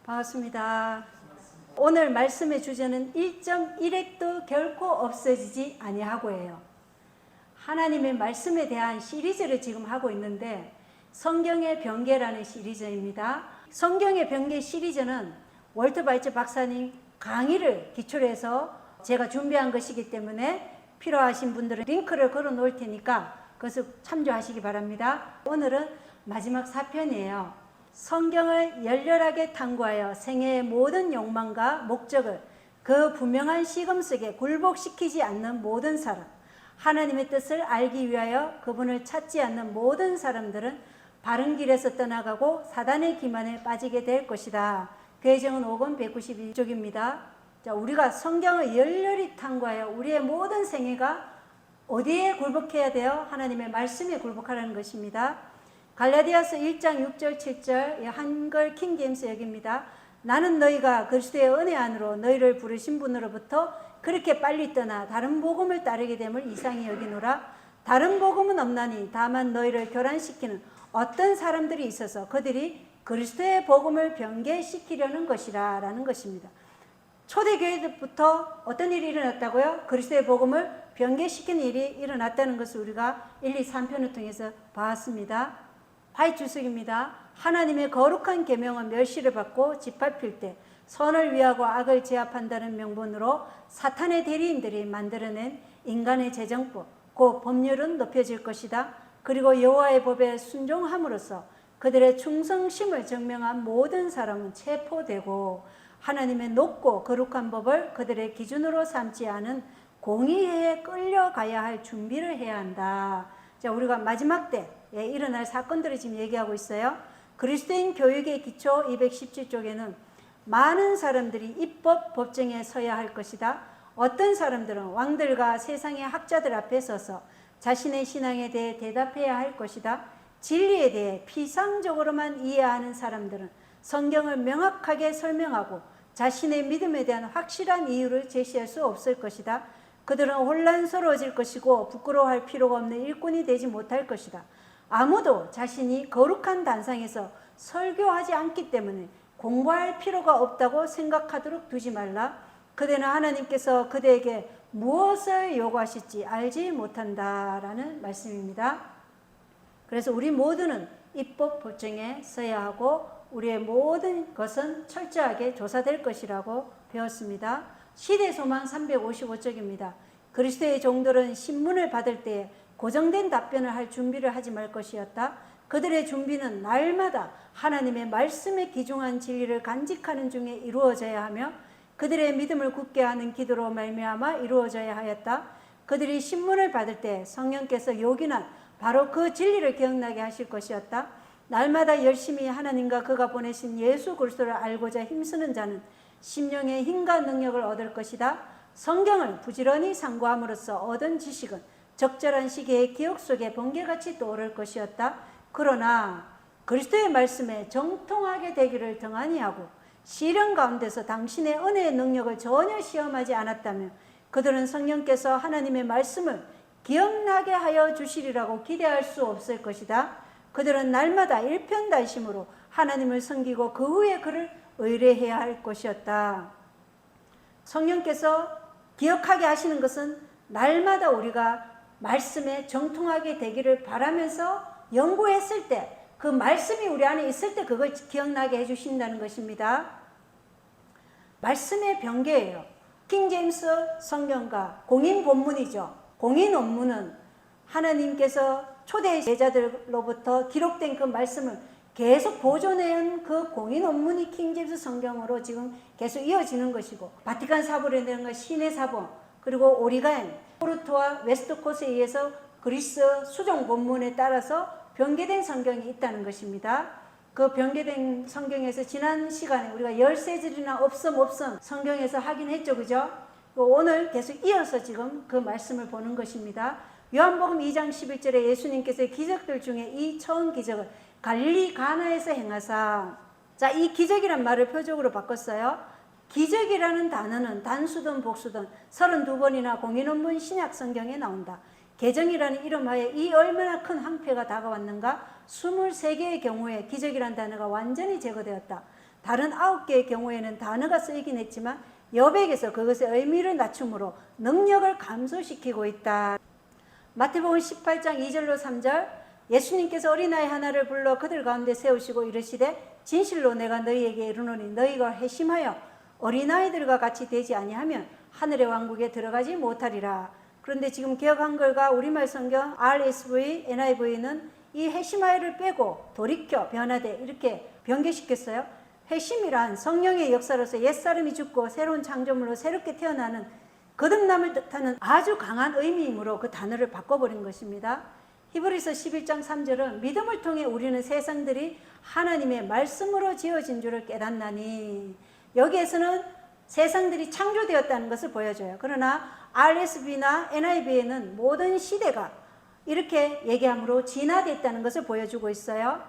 반갑습니다. 오늘 말씀의 주제는 1.1핵도 결코 없어지지 아니하고예요. 하나님의 말씀에 대한 시리즈를 지금 하고 있는데 성경의 변개라는 시리즈입니다. 성경의 변개 시리즈는 월트 바이츠 박사님 강의를 기초로 해서 제가 준비한 것이기 때문에 필요하신 분들은 링크를 걸어 놓을 테니까 그것을 참조하시기 바랍니다. 오늘은 마지막 4편이에요. 성경을 열렬하게 탐구하여 생애의 모든 욕망과 목적을 그 분명한 시금 속에 굴복시키지 않는 모든 사람, 하나님의 뜻을 알기 위하여 그분을 찾지 않는 모든 사람들은 바른 길에서 떠나가고 사단의 기만에 빠지게 될 것이다. 계정은 5권 192쪽입니다. 자, 우리가 성경을 열렬히 탐구하여 우리의 모든 생애가 어디에 굴복해야 돼요? 하나님의 말씀에 굴복하라는 것입니다. 갈라디아서 1장 6절 7절 한글 킹제임스 역입니다. 나는 너희가 그리스도의 은혜 안으로 너희를 부르신 분으로부터 그렇게 빨리 떠나 다른 복음을 따르게 됨을 이상히 여기노라. 다른 복음은 없나니 다만 너희를 교란시키는 어떤 사람들이 있어서 그들이 그리스도의 복음을 변개시키려는 것이라 라는 것입니다. 초대교회부터 어떤 일이 일어났다고요? 그리스도의 복음을 변개시키는 일이 일어났다는 것을 우리가 1, 2, 3편을 통해서 봤습니다. 화이트 주석입니다. 하나님의 거룩한 계명은 멸시를 받고 짓밟힐 때 선을 위하고 악을 제압한다는 명분으로 사탄의 대리인들이 만들어낸 인간의 재정법, 그 법률은 높여질 것이다. 그리고 여호와의 법에 순종함으로써 그들의 충성심을 증명한 모든 사람은 체포되고 하나님의 높고 거룩한 법을 그들의 기준으로 삼지 않은 공의회에 끌려가야 할 준비를 해야 한다. 자, 우리가 마지막 때에 일어날 사건들을 지금 얘기하고 있어요. 그리스도인 교육의 기초 217쪽에는 많은 사람들이 입법 법정에 서야 할 것이다. 어떤 사람들은 왕들과 세상의 학자들 앞에 서서 자신의 신앙에 대해 대답해야 할 것이다. 진리에 대해 피상적으로만 이해하는 사람들은 성경을 명확하게 설명하고 자신의 믿음에 대한 확실한 이유를 제시할 수 없을 것이다. 그들은 혼란스러워질 것이고 부끄러워할 필요가 없는 일꾼이 되지 못할 것이다. 아무도 자신이 거룩한 단상에서 설교하지 않기 때문에 공부할 필요가 없다고 생각하도록 두지 말라. 그대는 하나님께서 그대에게 무엇을 요구하실지 알지 못한다라는 말씀입니다. 그래서 우리 모두는 입법 법정에 서야 하고 우리의 모든 것은 철저하게 조사될 것이라고 배웠습니다. 시대소망 355쪽입니다. 그리스도의 종들은 신문을 받을 때 고정된 답변을 할 준비를 하지 말 것이었다. 그들의 준비는 날마다 하나님의 말씀에 기중한 진리를 간직하는 중에 이루어져야 하며 그들의 믿음을 굳게 하는 기도로 말미암아 이루어져야 하였다. 그들이 신문을 받을 때 성령께서 요긴한 바로 그 진리를 기억나게 하실 것이었다. 날마다 열심히 하나님과 그가 보내신 예수 그리스도를 알고자 힘쓰는 자는 심령의 힘과 능력을 얻을 것이다. 성경을 부지런히 상고함으로써 얻은 지식은 적절한 시기에 기억 속에 번개같이 떠오를 것이었다. 그러나 그리스도의 말씀에 정통하게 되기를 등한히 하고 시련 가운데서 당신의 은혜의 능력을 전혀 시험하지 않았다면 그들은 성령께서 하나님의 말씀을 기억나게 하여 주시리라고 기대할 수 없을 것이다. 그들은 날마다 일편단심으로 하나님을 섬기고 그 후에 그를 의뢰해야 할 것이었다. 성령께서 기억하게 하시는 것은 날마다 우리가 말씀에 정통하게 되기를 바라면서 연구했을 때 그 말씀이 우리 안에 있을 때 그걸 기억나게 해주신다는 것입니다. 말씀의 변개예요. 킹제임스 성경과 공인 본문이죠. 공인 원문은 하나님께서 초대 제자들로부터 기록된 그 말씀을 계속 보존해온 그 공인 원문이 킹제임스 성경으로 지금 계속 이어지는 것이고 바티칸 사본이라는 신의 사본 그리고 오리간, 포르토와 웨스트코스에 의해서 그리스 수종 본문에 따라서 변개된 성경이 있다는 것입니다. 그 변개된 성경에서 지난 시간에 우리가 열세절이나 없음 성경에서 하긴 했죠. 그죠? 오늘 계속 이어서 지금 그 말씀을 보는 것입니다. 요한복음 2장 11절에 예수님께서 기적들 중에 이 처음 기적을 갈릴리 가나에서 행하사, 자, 이 기적이란 말을 표적으로 바꿨어요. 기적이라는 단어는 단수든 복수든 32번이나 공인원문 신약 성경에 나온다. 개정이라는 이름하에 이 얼마나 큰 황폐가 다가왔는가? 23개의 경우에 기적이라는 단어가 완전히 제거되었다. 다른 9개의 경우에는 단어가 쓰이긴 했지만 여백에서 그것의 의미를 낮춤으로 능력을 감소시키고 있다. 마태복음 18장 2절로 3절, 예수님께서 어린아이 하나를 불러 그들 가운데 세우시고 이르시되 진실로 내가 너희에게 이르노니 너희가 회심하여 어린아이들과 같이 되지 아니하면 하늘의 왕국에 들어가지 못하리라. 그런데 지금 개역 한글과 우리말 성경 RSV, NIV는 이 회심하여를 빼고 돌이켜 변화되 이렇게 변개시켰어요. 회심이란 성령의 역사로서 옛사람이 죽고 새로운 창조물로 새롭게 태어나는 거듭남을 뜻하는 아주 강한 의미이므로 그 단어를 바꿔버린 것입니다. 히브리서 11장 3절은 믿음을 통해 우리는 세상들이 하나님의 말씀으로 지어진 줄을 깨닫나니, 여기에서는 세상들이 창조되었다는 것을 보여줘요. 그러나 RSV나 NIV에는 모든 시대가 이렇게 얘기함으로 진화됐다는 것을 보여주고 있어요.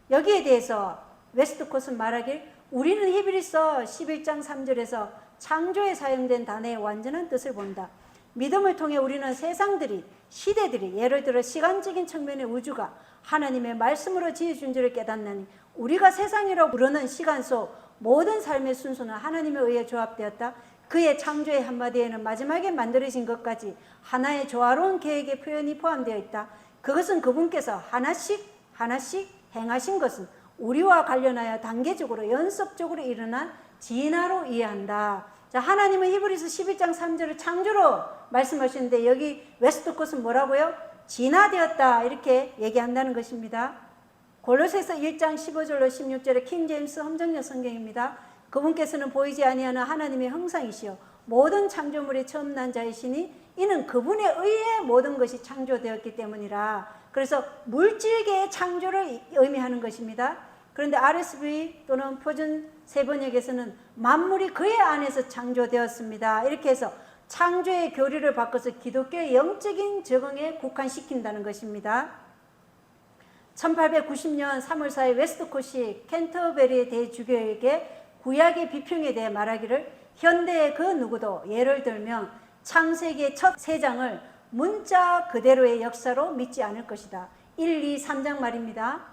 여기에 대해서 웨스트콧은 말하길 우리는 히브리서 11장 3절에서 창조에 사용된 단어의 완전한 뜻을 본다. 믿음을 통해 우리는 세상들이, 시대들이, 예를 들어 시간적인 측면의 우주가 하나님의 말씀으로 지어준 줄을 깨닫나니, 우리가 세상이라고 부르는 시간 속 모든 삶의 순서는 하나님에 의해 조합되었다. 그의 창조의 한마디에는 마지막에 만들어진 것까지 하나의 조화로운 계획의 표현이 포함되어 있다. 그것은 그분께서 하나씩 행하신 것은 우리와 관련하여 단계적으로 연속적으로 일어난 진화로 이해한다. 자, 하나님은 히브리서 11장 3절을 창조로 말씀하시는데 여기 웨스트콧은 뭐라고요? 진화되었다 이렇게 얘기한다는 것입니다. 골로새서 1장 15절로 16절의 킹제임스 함정역 성경입니다. 그분께서는 보이지 아니하는 하나님의 형상이시요 모든 창조물의 처음 난 자이시니 이는 그분에 의해 모든 것이 창조되었기 때문이라. 그래서 물질계의 창조를 의미하는 것입니다. 그런데 RSV 또는 표준 세번역에서는 만물이 그의 안에서 창조되었습니다 이렇게 해서 창조의 교리를 바꿔서 기독교의 영적인 적응에 국한시킨다는 것입니다. 1890년 3월 4일 웨스트콧이 캔터베리 대주교에게 구약의 비평에 대해 말하기를 현대의 그 누구도 예를 들면 창세기의 첫 3장을 문자 그대로의 역사로 믿지 않을 것이다. 1, 2, 3장 말입니다.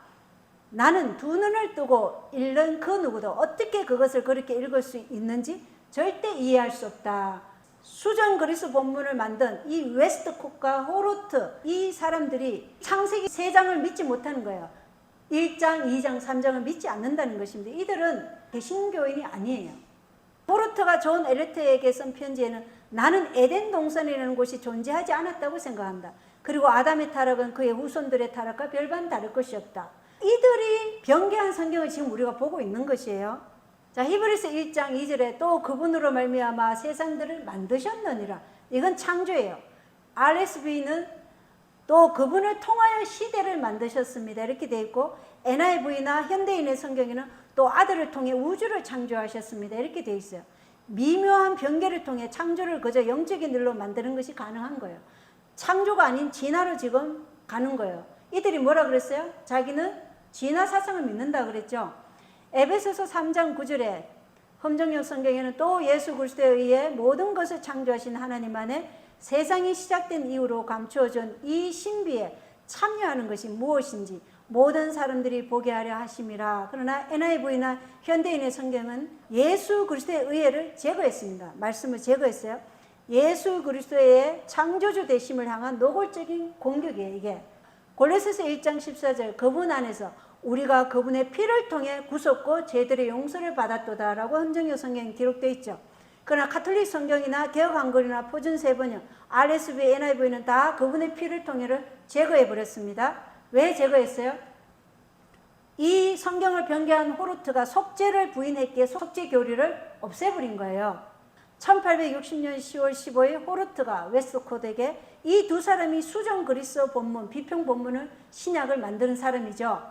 나는 두 눈을 뜨고 읽는 그 누구도 어떻게 그것을 그렇게 읽을 수 있는지 절대 이해할 수 없다. 수정 그리스 본문을 만든 이 웨스트콧과 호르트, 이 사람들이 창세기 3장을 믿지 못하는 거예요. 1장, 2장, 3장을 믿지 않는다는 것입니다. 이들은 개신교인이 아니에요. 호르트가 존 엘리트에게 쓴 편지에는 나는 에덴 동산이라는 곳이 존재하지 않았다고 생각한다. 그리고 아담의 타락은 그의 후손들의 타락과 별반 다를 것이 없다. 이들이 변개한 성경을 지금 우리가 보고 있는 것이에요. 자, 히브리서 1장 2절에 또 그분으로 말미암아 세상들을 만드셨느니라. 이건 창조예요. RSV는 또 그분을 통하여 시대를 만드셨습니다 이렇게 되어 있고, NIV나 현대인의 성경에는 또 아들을 통해 우주를 창조하셨습니다 이렇게 되어 있어요. 미묘한 변개를 통해 창조를 그저 영적인 일로 만드는 것이 가능한 거예요. 창조가 아닌 진화로 지금 가는 거예요. 이들이 뭐라 그랬어요? 자기는 진화 사상을 믿는다 그랬죠. 에베소서 3장 9절에 함정역 성경에는 또 예수 그리스도에 의해 모든 것을 창조하신 하나님 안에 세상이 시작된 이후로 감추어진 이 신비에 참여하는 것이 무엇인지 모든 사람들이 보게 하려 하심이라. 그러나 NIV나 현대인의 성경은 예수 그리스도의 의해를 제거했습니다. 말씀을 제거했어요. 예수 그리스도의 창조주 되심을 향한 노골적인 공격이에요. 이게 골로새서 1장 14절 그분 안에서 우리가 그분의 피를 통해 구속고 죄들의 용서를 받았도다 라고 함정역 성경에 기록되어 있죠. 그러나 카톨릭 성경이나 개역 한글이나 표준 세번역, RSV, NIV는 다 그분의 피를 통해를 제거해버렸습니다. 왜 제거했어요? 이 성경을 변개한 호르트가 속죄를 부인했기에 속죄 교리를 없애버린 거예요. 1860년 10월 15일 호르트가 웨스트콧에게 이 두 사람이 수정 그리스 본문, 비평 본문을 신약을 만드는 사람이죠.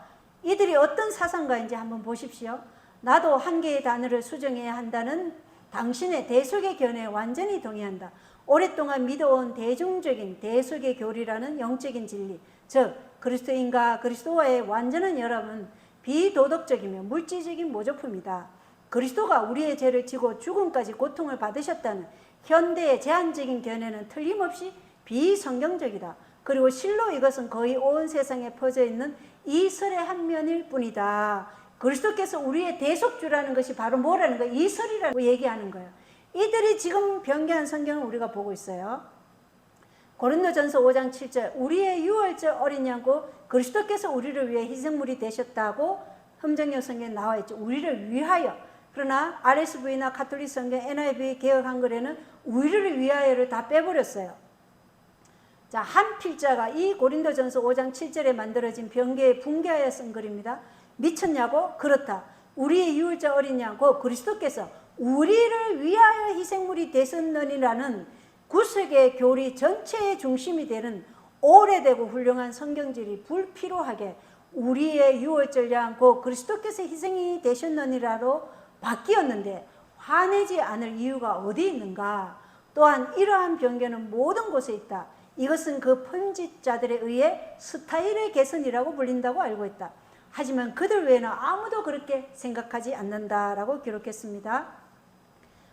이들이 어떤 사상가인지 한번 보십시오. 나도 한 개의 단어를 수정해야 한다는 당신의 대속의 견해에 완전히 동의한다. 오랫동안 믿어온 대중적인 대속의 교리라는 영적인 진리, 즉 그리스도인과 그리스도와의 완전한 연합은 비도덕적이며 물질적인 모조품이다. 그리스도가 우리의 죄를 지고 죽음까지 고통을 받으셨다는 현대의 제한적인 견해는 틀림없이 비성경적이다. 그리고 실로 이것은 거의 온 세상에 퍼져 있는 이설의 한 면일 뿐이다. 그리스도께서 우리의 대속주라는 것이 바로 뭐라는 거예요? 이설이라고 얘기하는 거예요. 이들이 지금 변개한 성경을 우리가 보고 있어요. 고린도전서 5장 7절 우리의 유월절 어린 양고 그리스도께서 우리를 위해 희생물이 되셨다고 흠정역 성경에 나와 있죠. 우리를 위하여. 그러나 RSV나 가톨릭 성경 NIV 개혁 한글에는 우리를 위하여를 다 빼버렸어요. 자, 한 필자가 이 고린도전서 5장 7절에 만들어진 변개에 붕괴하여 쓴 글입니다. 미쳤냐고? 그렇다. 우리의 유월절 어린 양 곧 그리스도께서 우리를 위하여 희생물이 되셨느니라는 구석의 교리 전체의 중심이 되는 오래되고 훌륭한 성경질이 불필요하게 우리의 유월절 양 곧 그리스도께서 희생이 되셨느니라로 바뀌었는데 화내지 않을 이유가 어디 있는가? 또한 이러한 변개는 모든 곳에 있다. 이것은 그 편집자들에 의해 스타일의 개선이라고 불린다고 알고 있다. 하지만 그들 외에는 아무도 그렇게 생각하지 않는다라고 기록했습니다.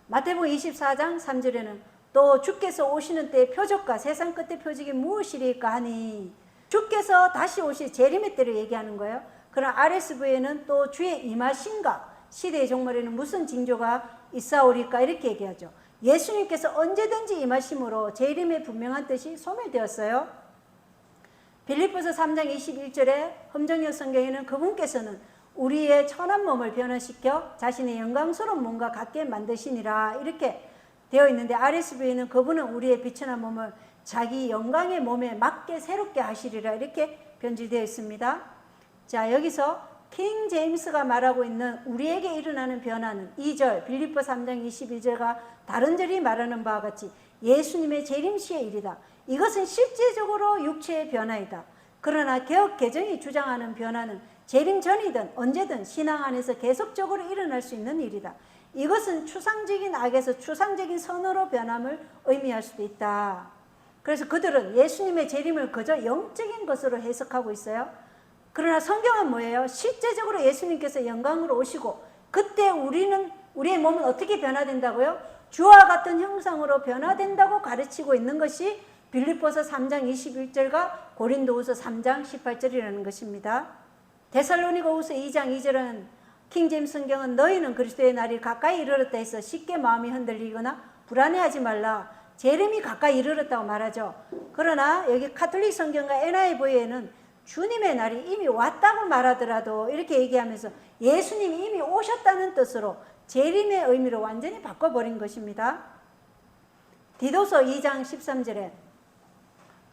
마태복음 24장 3절에는 또 주께서 오시는 때의 표적과 세상 끝의 표적이 무엇이리까 하니 주께서 다시 오실 재림의 때를 얘기하는 거예요. 그러나 RSV에는 또 주의 임하신가 시대의 종말에는 무슨 징조가 있사오리까 이렇게 얘기하죠. 예수님께서 언제든지 임하심으로 재림의 분명한 뜻이 소멸되었어요. 빌립보서 3장 21절에 흠정역 성경에는 그분께서는 우리의 천한 몸을 변화시켜 자신의 영광스러운 몸과 같게 만드시니라 이렇게 되어 있는데 RSV에는 그분은 우리의 비천한 몸을 자기 영광의 몸에 맞게 새롭게 하시리라 이렇게 변질되어 있습니다. 자, 여기서 킹 제임스가 말하고 있는 우리에게 일어나는 변화는 2절 빌립보 3장 22절과 다른 절이 말하는 바와 같이 예수님의 재림시의 일이다. 이것은 실제적으로 육체의 변화이다. 그러나 개혁 개정이 주장하는 변화는 재림 전이든 언제든 신앙 안에서 계속적으로 일어날 수 있는 일이다. 이것은 추상적인 악에서 추상적인 선으로 변함을 의미할 수도 있다. 그래서 그들은 예수님의 재림을 그저 영적인 것으로 해석하고 있어요. 그러나 성경은 뭐예요? 실제적으로 예수님께서 영광으로 오시고 그때 우리의 몸은 어떻게 변화된다고요? 주와 같은 형상으로 변화된다고 가르치고 있는 것이 빌립보서 3장 21절과 고린도후서 3장 18절이라는 것입니다. 데살로니가후서 2장 2절은 킹제임스 성경은 너희는 그리스도의 날이 가까이 이르렀다 해서 쉽게 마음이 흔들리거나 불안해하지 말라. 재림이 가까이 이르렀다고 말하죠. 그러나 여기 가톨릭 성경과 NIV에는 주님의 날이 이미 왔다고 말하더라도 이렇게 얘기하면서 예수님이 이미 오셨다는 뜻으로 재림의 의미로 완전히 바꿔버린 것입니다. 디도서 2장 13절에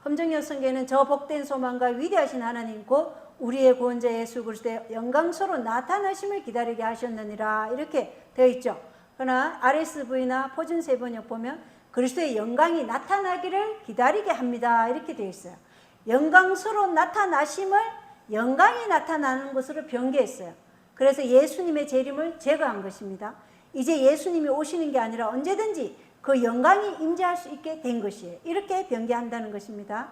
흠정역 성경에는 저 복된 소망과 위대하신 하나님 곧 우리의 구원자 예수 그리스도의 영광스러워 나타나심을 기다리게 하셨느니라 이렇게 되어 있죠. 그러나 RSV나 포준세번역 보면 그리스도의 영광이 나타나기를 기다리게 합니다 이렇게 되어 있어요. 영광스러운 나타나심을 영광이 나타나는 것으로 변개했어요. 그래서 예수님의 재림을 제거한 것입니다. 이제 예수님이 오시는 게 아니라 언제든지 그 영광이 임재할 수 있게 된 것이에요. 이렇게 변개한다는 것입니다.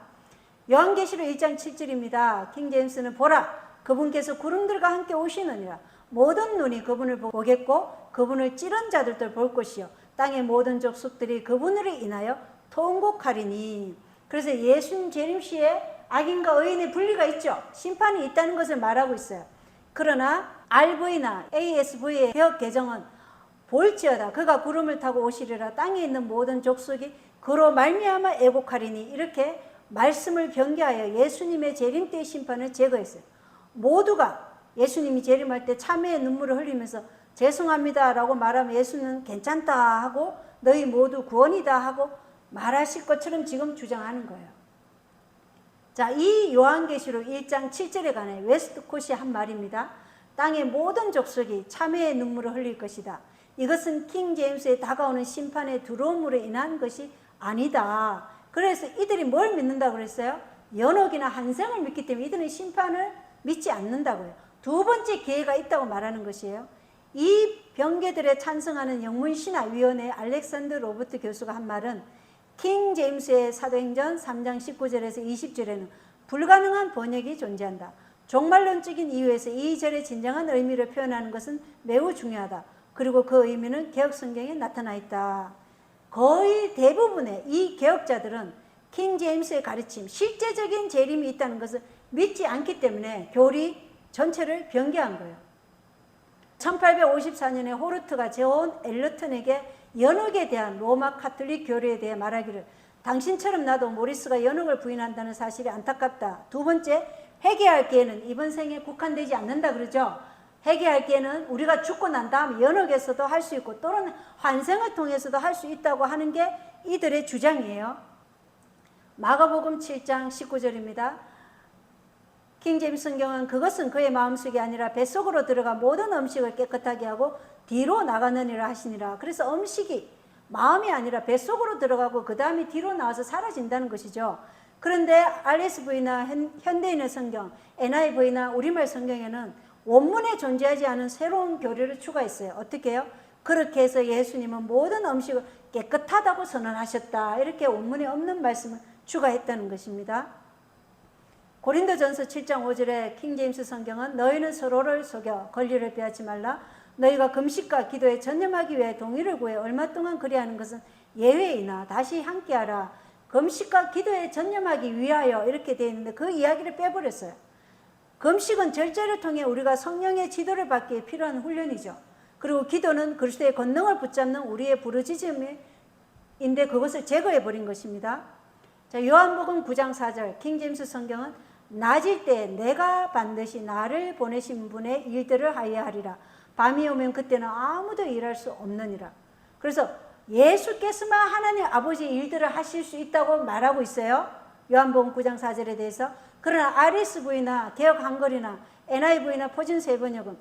요한계시록 1장 7절입니다. 킹제임스는 보라 그분께서 구름들과 함께 오시느니라. 모든 눈이 그분을 보겠고 그분을 찌른 자들도 볼 것이요 땅의 모든 족속들이 그분으로 인하여 통곡하리니. 그래서 예수님 재림 시에 악인과 의인의 분리가 있죠. 심판이 있다는 것을 말하고 있어요. 그러나 RV나 ASV의 개혁 개정은 볼지어다 그가 구름을 타고 오시리라 땅에 있는 모든 족속이 그로 말미암아 애곡하리니 이렇게 말씀을 변개하여 예수님의 재림 때의 심판을 제거했어요. 모두가 예수님이 재림할 때 참회의 눈물을 흘리면서 죄송합니다 라고 말하면 예수는 괜찮다 하고 너희 모두 구원이다 하고 말하실 것처럼 지금 주장하는 거예요. 자, 이 요한계시록 1장 7절에 관해 웨스트콧이 한 말입니다. 땅의 모든 족속이 참회의 눈물을 흘릴 것이다. 이것은 킹 제임스의 다가오는 심판의 두려움으로 인한 것이 아니다. 그래서 이들이 뭘 믿는다고 그랬어요? 연옥이나 한생을 믿기 때문에 이들은 심판을 믿지 않는다고요. 두 번째 기회가 있다고 말하는 것이에요. 이 병개들에 찬성하는 영문신화위원회 알렉산드 로버트 교수가 한 말은 킹 제임스의 사도행전 3장 19절에서 20절에는 불가능한 번역이 존재한다. 종말론적인 이유에서 이 절의 진정한 의미를 표현하는 것은 매우 중요하다. 그리고 그 의미는 개혁성경에 나타나 있다. 거의 대부분의 이 개혁자들은 킹 제임스의 가르침, 실제적인 재림이 있다는 것을 믿지 않기 때문에 교리 전체를 변개한 거예요. 1854년에 호르트가 존 엘러튼에게 연옥에 대한 로마 카톨릭 교리에 대해 말하기를, 당신처럼 나도 모리스가 연옥을 부인한다는 사실이 안타깝다. 두 번째, 회개할 기회는 이번 생에 국한되지 않는다 그러죠. 회개할 기회는 우리가 죽고 난 다음 연옥에서도 할 수 있고 또는 환생을 통해서도 할 수 있다고 하는 게 이들의 주장이에요. 마가복음 7장 19절입니다. 킹제임스 성경은 그것은 그의 마음속이 아니라 뱃속으로 들어가 모든 음식을 깨끗하게 하고 뒤로 나가느니라 하시니라. 그래서 음식이 마음이 아니라 뱃속으로 들어가고 그 다음에 뒤로 나와서 사라진다는 것이죠. 그런데 RSV나 현대인의 성경, NIV나 우리말 성경에는 원문에 존재하지 않은 새로운 교리를 추가했어요. 어떻게 해요? 그렇게 해서 예수님은 모든 음식을 깨끗하다고 선언하셨다. 이렇게 원문에 없는 말씀을 추가했다는 것입니다. 고린도전서 7장 5절에 킹제임스 성경은 너희는 서로를 속여 권리를 빼앗지 말라. 너희가 금식과 기도에 전념하기 위해 동의를 구해 얼마 동안 그리하는 것은 예외이나 다시 함께하라. 금식과 기도에 전념하기 위하여 이렇게 되어 있는데 그 이야기를 빼버렸어요. 금식은 절제를 통해 우리가 성령의 지도를 받기에 필요한 훈련이죠. 그리고 기도는 그리스도의 권능을 붙잡는 우리의 부르짖음인데 그것을 제거해버린 것입니다. 자, 요한복음 9장 4절 킹제임스 성경은 낮일 때 내가 반드시 나를 보내신 분의 일들을 하여하리라. 밤이 오면 그때는 아무도 일할 수 없느니라. 그래서 예수께서만 하나님 아버지의 일들을 하실 수 있다고 말하고 있어요. 요한복음 9장 4절에 대해서. 그러나 RSV나 개역 한글이나 NIV나 표준 세번역은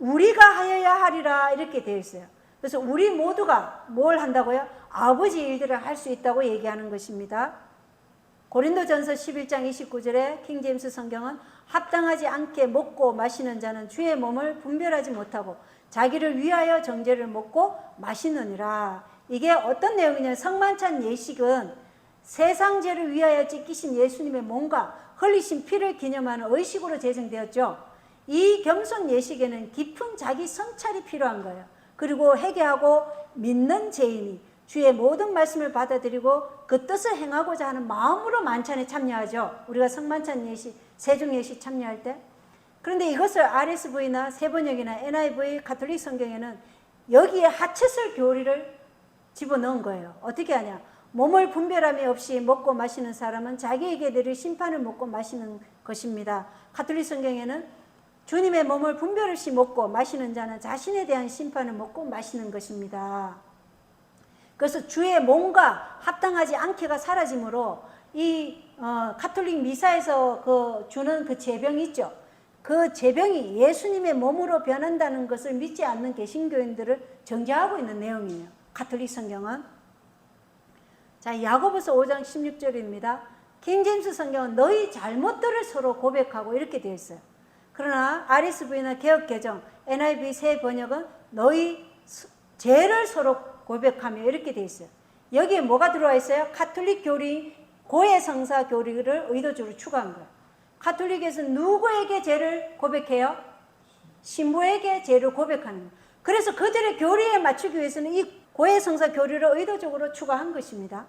우리가 하여야 하리라 이렇게 되어 있어요. 그래서 우리 모두가 뭘 한다고요? 아버지 일들을 할 수 있다고 얘기하는 것입니다. 고린도전서 11장 29절에 킹제임스 성경은 합당하지 않게 먹고 마시는 자는 주의 몸을 분별하지 못하고 자기를 위하여 정죄를 먹고 마시느니라. 이게 어떤 내용이냐면 성만찬 예식은 세상 죄를 위하여 찢기신 예수님의 몸과 흘리신 피를 기념하는 의식으로 제정되었죠. 이 겸손 예식에는 깊은 자기 성찰이 필요한 거예요. 그리고 회개하고 믿는 죄인이 주의 모든 말씀을 받아들이고 그 뜻을 행하고자 하는 마음으로 만찬에 참여하죠. 우리가 성만찬 예식, 세중 예식 참여할 때. 그런데 이것을 RSV나 세번역이나 NIV 가톨릭 성경에는 여기에 하체설 교리를 집어넣은 거예요. 어떻게 하냐? 몸을 분별함이 없이 먹고 마시는 사람은 자기에게 내릴 심판을 먹고 마시는 것입니다. 가톨릭 성경에는 주님의 몸을 분별 없이 먹고 마시는 자는 자신에 대한 심판을 먹고 마시는 것입니다. 그래서 주의 몸과 합당하지 않게가 사라지므로 이 가톨릭 미사에서 주는 그 제병이 있죠. 그 제병이 예수님의 몸으로 변한다는 것을 믿지 않는 개신교인들을 정죄하고 있는 내용이에요. 가톨릭 성경은. 자, 야고보서 5장 16절입니다. 킹제임스 성경은 너희 잘못들을 서로 고백하고 이렇게 되어 있어요. 그러나 RSV나 개역개정, NIV 새 번역은 너희 죄를 서로 고백하며 이렇게 되어 있어요. 여기에 뭐가 들어와 있어요? 가톨릭 교리, 고해성사 교리를 의도적으로 추가한 거예요. 가톨릭에서는 누구에게 죄를 고백해요? 신부에게 죄를 고백하는 거예요. 그래서 그들의 교리에 맞추기 위해서는 이 고해성사 교리를 의도적으로 추가한 것입니다.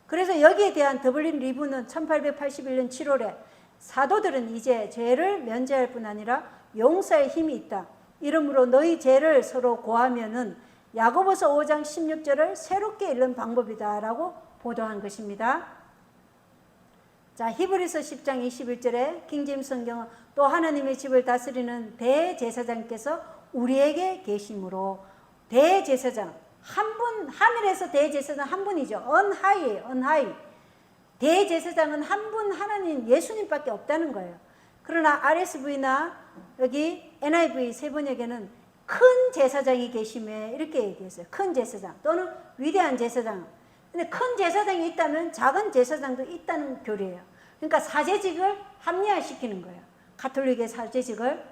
그래서 여기에 대한 더블린 리뷰는 1881년 7월에 사도들은 이제 죄를 면제할 뿐 아니라 용서의 힘이 있다. 이러므로 너희 죄를 서로 고하면은 야고보서 5장 16절을 새롭게 읽는 방법이다 라고 보도한 것입니다. 자, 히브리서 10장 21절에 킹제임스 성경은 또 하나님의 집을 다스리는 대제사장께서 우리에게 계심으로, 대제사장 한 분, 하늘에서 대제사장 한 분이죠. 언하이에요. 언하이. 대제사장은 한 분 하나님 예수님밖에 없다는 거예요. 그러나 RSV나 여기 NIV 세 번역에는 큰 제사장이 계심에 이렇게 얘기했어요. 큰 제사장 또는 위대한 제사장. 근데 큰 제사장이 있다면 작은 제사장도 있다는 교리예요. 그러니까 사제직을 합리화시키는 거예요. 가톨릭의 사제직을.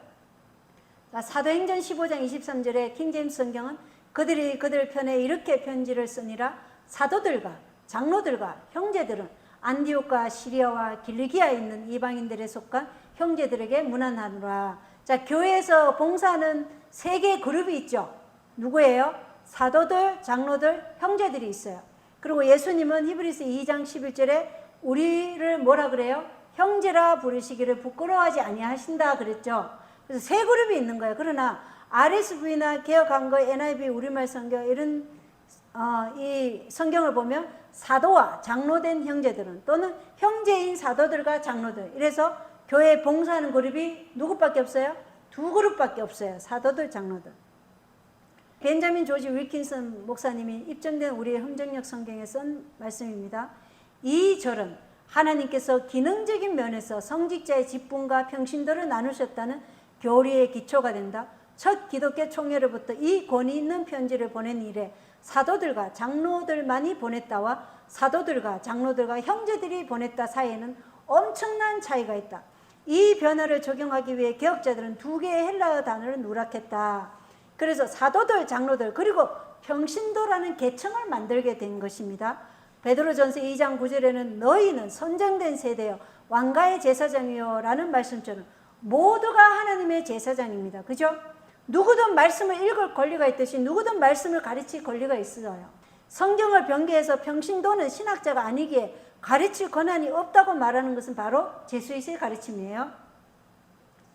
사도행전 15장 23절에 킹제임스 성경은 그들이 그들 편에 이렇게 편지를 쓰니라. 사도들과 장로들과 형제들은 안디옥과 시리아와 길리기아에 있는 이방인들에 속한 형제들에게 문안하노라. 자, 교회에서 봉사하는 세 개의 그룹이 있죠. 누구예요? 사도들, 장로들, 형제들이 있어요. 그리고 예수님은 히브리서 2장 11절에 우리를 뭐라 그래요? 형제라 부르시기를 부끄러워하지 아니하신다 그랬죠. 그래서 세 그룹이 있는 거예요. 그러나 RSV나 개혁한거, NIV 우리말 성경 이런 이 성경을 보면 사도와 장로된 형제들은 또는 형제인 사도들과 장로들, 이래서 교회에 봉사하는 그룹이 누구밖에 없어요? 두 그룹밖에 없어요. 사도들, 장로들. 벤자민 조지 윌킨슨 목사님이 입증된 우리의 흥정역 성경에 쓴 말씀입니다. 이 절은 하나님께서 기능적인 면에서 성직자의 직분과 평신도를 나누셨다는 교리의 기초가 된다. 첫 기독교 총회로부터 이 권위 있는 편지를 보낸 이래 사도들과 장로들만이 보냈다와 사도들과 장로들과 형제들이 보냈다 사이에는 엄청난 차이가 있다. 이 변화를 적용하기 위해 개혁자들은 두 개의 헬라어 단어를 누락했다. 그래서 사도들, 장로들, 그리고 평신도라는 계층을 만들게 된 것입니다. 베드로전서 2장 9절에는 너희는 선정된 세대여 왕가의 제사장이요 라는 말씀처럼 모두가 하나님의 제사장입니다. 그죠? 누구든 말씀을 읽을 권리가 있듯이 누구든 말씀을 가르칠 권리가 있어요. 성경을 변개해서 평신도는 신학자가 아니기에 가르칠 권한이 없다고 말하는 것은 바로 제수이스의 가르침이에요.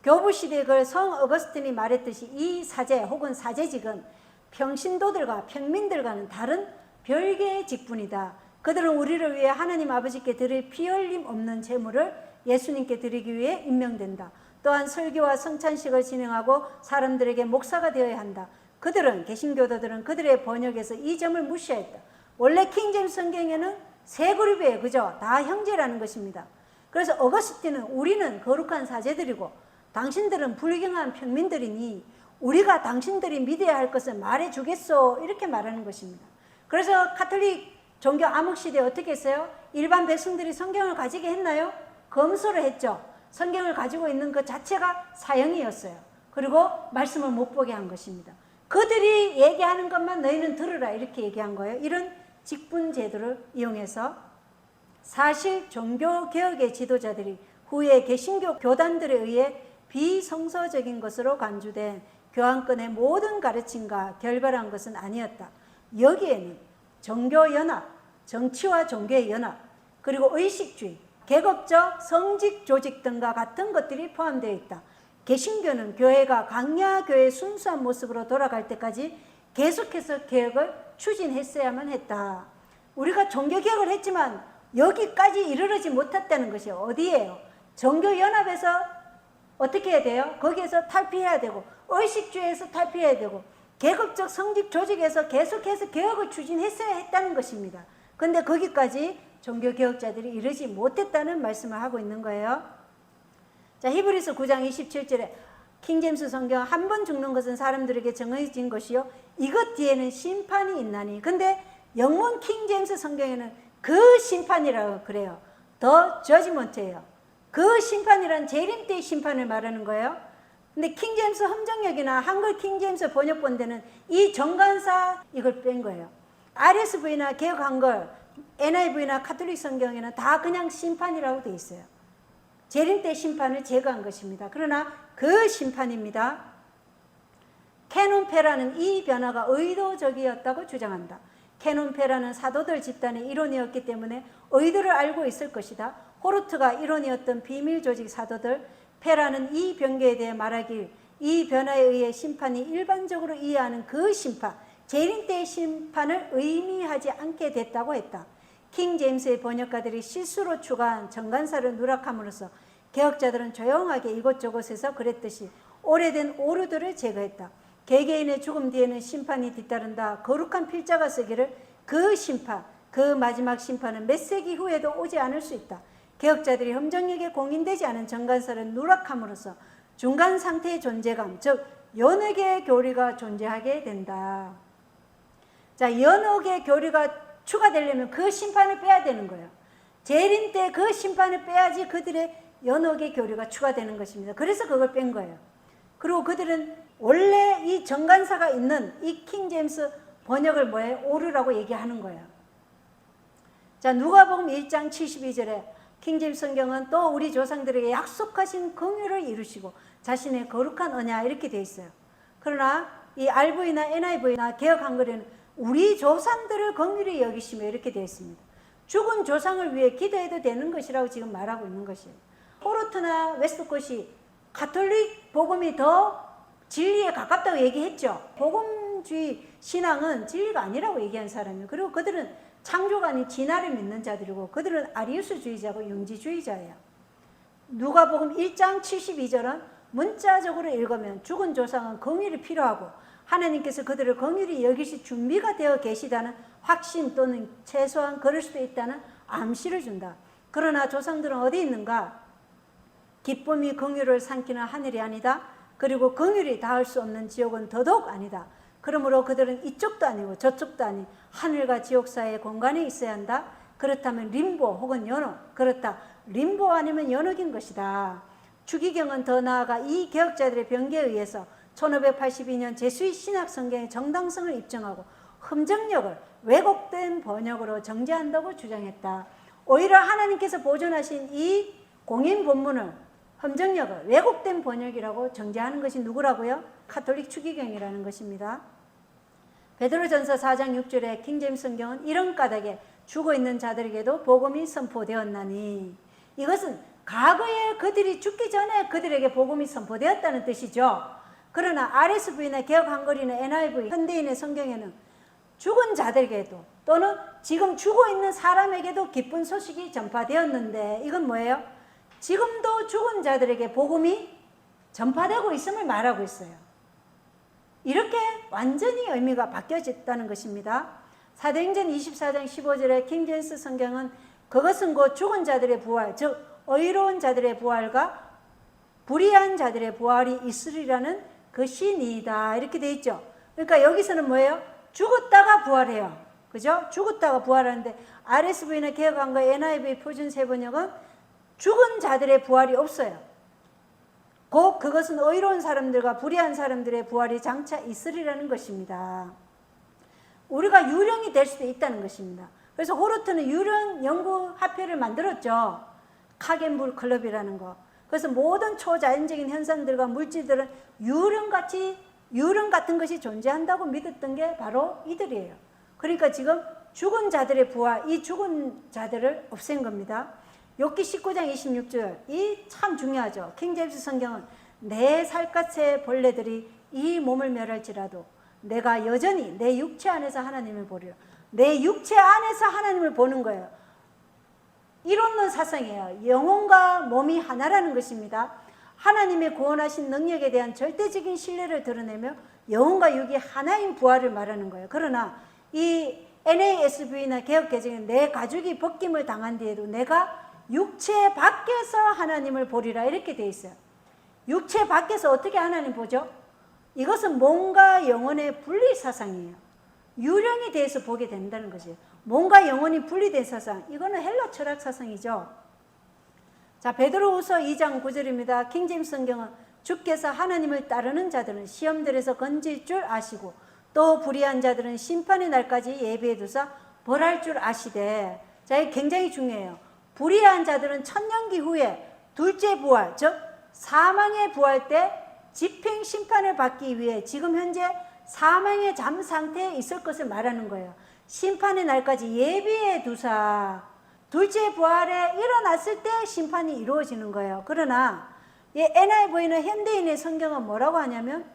교부시대에 그 성 어거스틴이 말했듯이 이 사제 혹은 사제직은 평신도들과 평민들과는 다른 별개의 직분이다. 그들은 우리를 위해 하나님 아버지께 드릴 피 흘림 없는 제물을 예수님께 드리기 위해 임명된다. 또한 설교와 성찬식을 진행하고 사람들에게 목사가 되어야 한다. 그들은, 개신교도들은 그들의 번역에서 이 점을 무시했다. 원래 킹제임스 성경에는 세 그룹이에요. 그죠? 다 형제라는 것입니다. 그래서 어거스틴은 우리는 거룩한 사제들이고 당신들은 불경한 평민들이니 우리가 당신들이 믿어야 할 것을 말해주겠소, 이렇게 말하는 것입니다. 그래서 가톨릭 종교 암흑시대에 어떻게 했어요? 일반 백성들이 성경을 가지게 했나요? 검소를 했죠. 성경을 가지고 있는 것 자체가 사형이었어요. 그리고 말씀을 못 보게 한 것입니다. 그들이 얘기하는 것만 너희는 들으라, 이렇게 얘기한 거예요. 이런 직분 제도를 이용해서 사실 종교개혁의 지도자들이 후에 개신교 교단들에 의해 비성서적인 것으로 간주된 교황권의 모든 가르침과 결별한 것은 아니었다. 여기에는 종교연합, 정치와 종교의 연합, 그리고 의식주의, 계급적 성직 조직 등과 같은 것들이 포함되어 있다. 개신교는 교회가 강야교의 순수한 모습으로 돌아갈 때까지 계속해서 개혁을 추진했어야만 했다. 우리가 종교개혁을 했지만 여기까지 이르르지 못했다는 것이 어디예요? 종교연합에서 어떻게 해야 돼요? 거기에서 탈피해야 되고, 의식주의에서 탈피해야 되고, 계급적 성직 조직에서 계속해서 개혁을 추진했어야 했다는 것입니다. 근데 거기까지 종교개혁자들이 이르지 못했다는 말씀을 하고 있는 거예요. 자, 히브리서 9장 27절에 킹제임스 성경 한 번 죽는 것은 사람들에게 정해진 것이요 이것 뒤에는 심판이 있나니. 근데 영문 킹제임스 성경에는 그 심판이라고 그래요. 더 저지먼트예요. 그 심판이란 재림 때의 심판을 말하는 거예요. 근데 킹제임스 함정역이나 한글 킹제임스 번역본대는 이 정관사 이걸 뺀 거예요. RSV나 개혁 한글, NIV나 카톨릭 성경에는 다 그냥 심판이라고 되어 있어요. 재림 때 심판을 제거한 것입니다. 그러나 그 심판입니다. 캐논페라는 이 변화가 의도적이었다고 주장한다. 캐논페라는 사도들 집단의 일원이었기 때문에 의도를 알고 있을 것이다. 호르트가 일원이었던 비밀 조직 사도들, 페라는 이 변개에 대해 말하길 이 변화에 의해 심판이 일반적으로 이해하는 그 심판, 재림 때의 심판을 의미하지 않게 됐다고 했다. 킹 제임스의 번역가들이 실수로 추가한 정관사를 누락함으로써 개혁자들은 조용하게 이곳저곳에서 그랬듯이 오래된 오류들을 제거했다. 개개인의 죽음 뒤에는 심판이 뒤따른다. 거룩한 필자가 쓰기를 그 심판, 그 마지막 심판은 몇 세기 후에도 오지 않을 수 있다. 개혁자들이 험정역에 공인되지 않은 정관사를 누락함으로써 중간 상태의 존재감, 즉 연옥의 교리가 존재하게 된다. 자, 연옥의 교리가 추가되려면 그 심판을 빼야 되는 거예요. 재림 때 그 심판을 빼야지 그들의 연옥의 교리가 추가되는 것입니다. 그래서 그걸 뺀 거예요. 그리고 그들은 원래 이 정관사가 있는 이 킹제임스 번역을 뭐예요? 오류라고 얘기하는 거예요. 자, 누가복음 1장 72절에 킹제임스 성경은 또 우리 조상들에게 약속하신 긍휼을 이루시고 자신의 거룩한 언약 이렇게 되어 있어요. 그러나 이 RV나 NIV나 개혁 한글에는 우리 조상들을 긍휼히 여기시며 이렇게 되어 있습니다. 죽은 조상을 위해 기도해도 되는 것이라고 지금 말하고 있는 것이에요. 호르트나 웨스트콧이 가톨릭 복음이 더 진리에 가깝다고 얘기했죠. 복음주의 신앙은 진리가 아니라고 얘기한 사람이에요. 그리고 그들은 창조가 아닌 진화를 믿는 자들이고 그들은 아리우스주의자고 영지주의자예요. 누가복음 1장 72절은 문자적으로 읽으면 죽은 조상은 긍휼이 필요하고 하나님께서 그들을 긍휼히 여기실 준비가 되어 계시다는 확신 또는 최소한 그럴 수도 있다는 암시를 준다. 그러나 조상들은 어디 있는가? 기쁨이 긍휼을 삼키는 하늘이 아니다. 그리고 긍휼이 닿을 수 없는 지옥은 더더욱 아니다. 그러므로 그들은 이쪽도 아니고 저쪽도 아닌 하늘과 지옥 사이의 공간에 있어야 한다. 그렇다면 림보 혹은 연옥, 그렇다. 림보 아니면 연옥인 것이다. 추기경은 더 나아가 이 개혁자들의 변개에 의해서 1582년 제수의 신학 성경의 정당성을 입증하고 흠정력을 왜곡된 번역으로 정죄한다고 주장했다. 오히려 하나님께서 보존하신 이 공인 본문을 흠정력을 왜곡된 번역이라고 정죄하는 것이 누구라고요? 카톨릭 추기경이라는 것입니다. 베드로전서 4장 6절에 킹제임스 성경은 이런 까닭에 죽어있는 자들에게도 복음이 선포되었나니, 이것은 과거에 그들이 죽기 전에 그들에게 복음이 선포되었다는 뜻이죠. 그러나 RSV나 개혁한글이나 NIV, 현대인의 성경에는 죽은 자들에게도 또는 지금 죽어있는 사람에게도 기쁜 소식이 전파되었는데, 이건 뭐예요? 지금도 죽은 자들에게 복음이 전파되고 있음을 말하고 있어요. 이렇게 완전히 의미가 바뀌어졌다는 것입니다. 사도행전 24장 15절에 킹제임스 성경은 그것은 곧 죽은 자들의 부활, 즉 의로운 자들의 부활과 불의한 자들의 부활이 있으리라는 것이니이다, 이렇게 돼 있죠. 그러니까 여기서는 뭐예요? 죽었다가 부활해요. 그죠? 죽었다가 부활하는데 RSV나 개혁한글, NIV 표준 세번역은 죽은 자들의 부활이 없어요. 곧 그것은 의로운 사람들과 불의한 사람들의 부활이 장차 있으리라는 것입니다. 우리가 유령이 될 수도 있다는 것입니다. 그래서 호르트는 유령 연구 학회를 만들었죠. 카겐불 클럽이라는 거. 그래서 모든 초자연적인 현상들과 물질들은 유령 같은 것이 존재한다고 믿었던 게 바로 이들이에요. 그러니까 지금 죽은 자들의 부활, 이 죽은 자들을 없앤 겁니다. 욥기 19장 26절, 이 참 중요하죠. 킹제임스 성경은 내 살갗의 벌레들이 이 몸을 멸할지라도 내가 여전히 내 육체 안에서 하나님을 보리라. 내 육체 안에서 하나님을 보는 거예요. 이론론 사상이에요. 영혼과 몸이 하나라는 것입니다. 하나님의 구원하신 능력에 대한 절대적인 신뢰를 드러내며 영혼과 육이 하나인 부활을 말하는 거예요. 그러나 이 NASB나 개혁개정은 내 가죽이 벗김을 당한 뒤에도 내가 육체 밖에서 하나님을 보리라, 이렇게 돼 있어요. 육체 밖에서 어떻게 하나님 보죠? 이것은 몸과 영혼의 분리 사상이에요. 유령에 대해서 보게 된다는 것이에요. 몸과 영혼이 분리된 사상, 이거는 헬라 철학 사상이죠. 자, 베드로후서 2장 9절입니다. 킹제임스 성경은 주께서 하나님을 따르는 자들은 시험들에서 건질 줄 아시고 또 불의한 자들은 심판의 날까지 예비해 두사 벌할 줄 아시되. 자, 이게 굉장히 중요해요. 불의한 자들은 천년기 후에 둘째 부활, 즉 사망의 부활 때 집행 심판을 받기 위해 지금 현재 사망의 잠 상태에 있을 것을 말하는 거예요. 심판의 날까지 예비해 두사 둘째 부활에 일어났을 때 심판이 이루어지는 거예요. 그러나 이 NIV는 현대인의 성경은 뭐라고 하냐면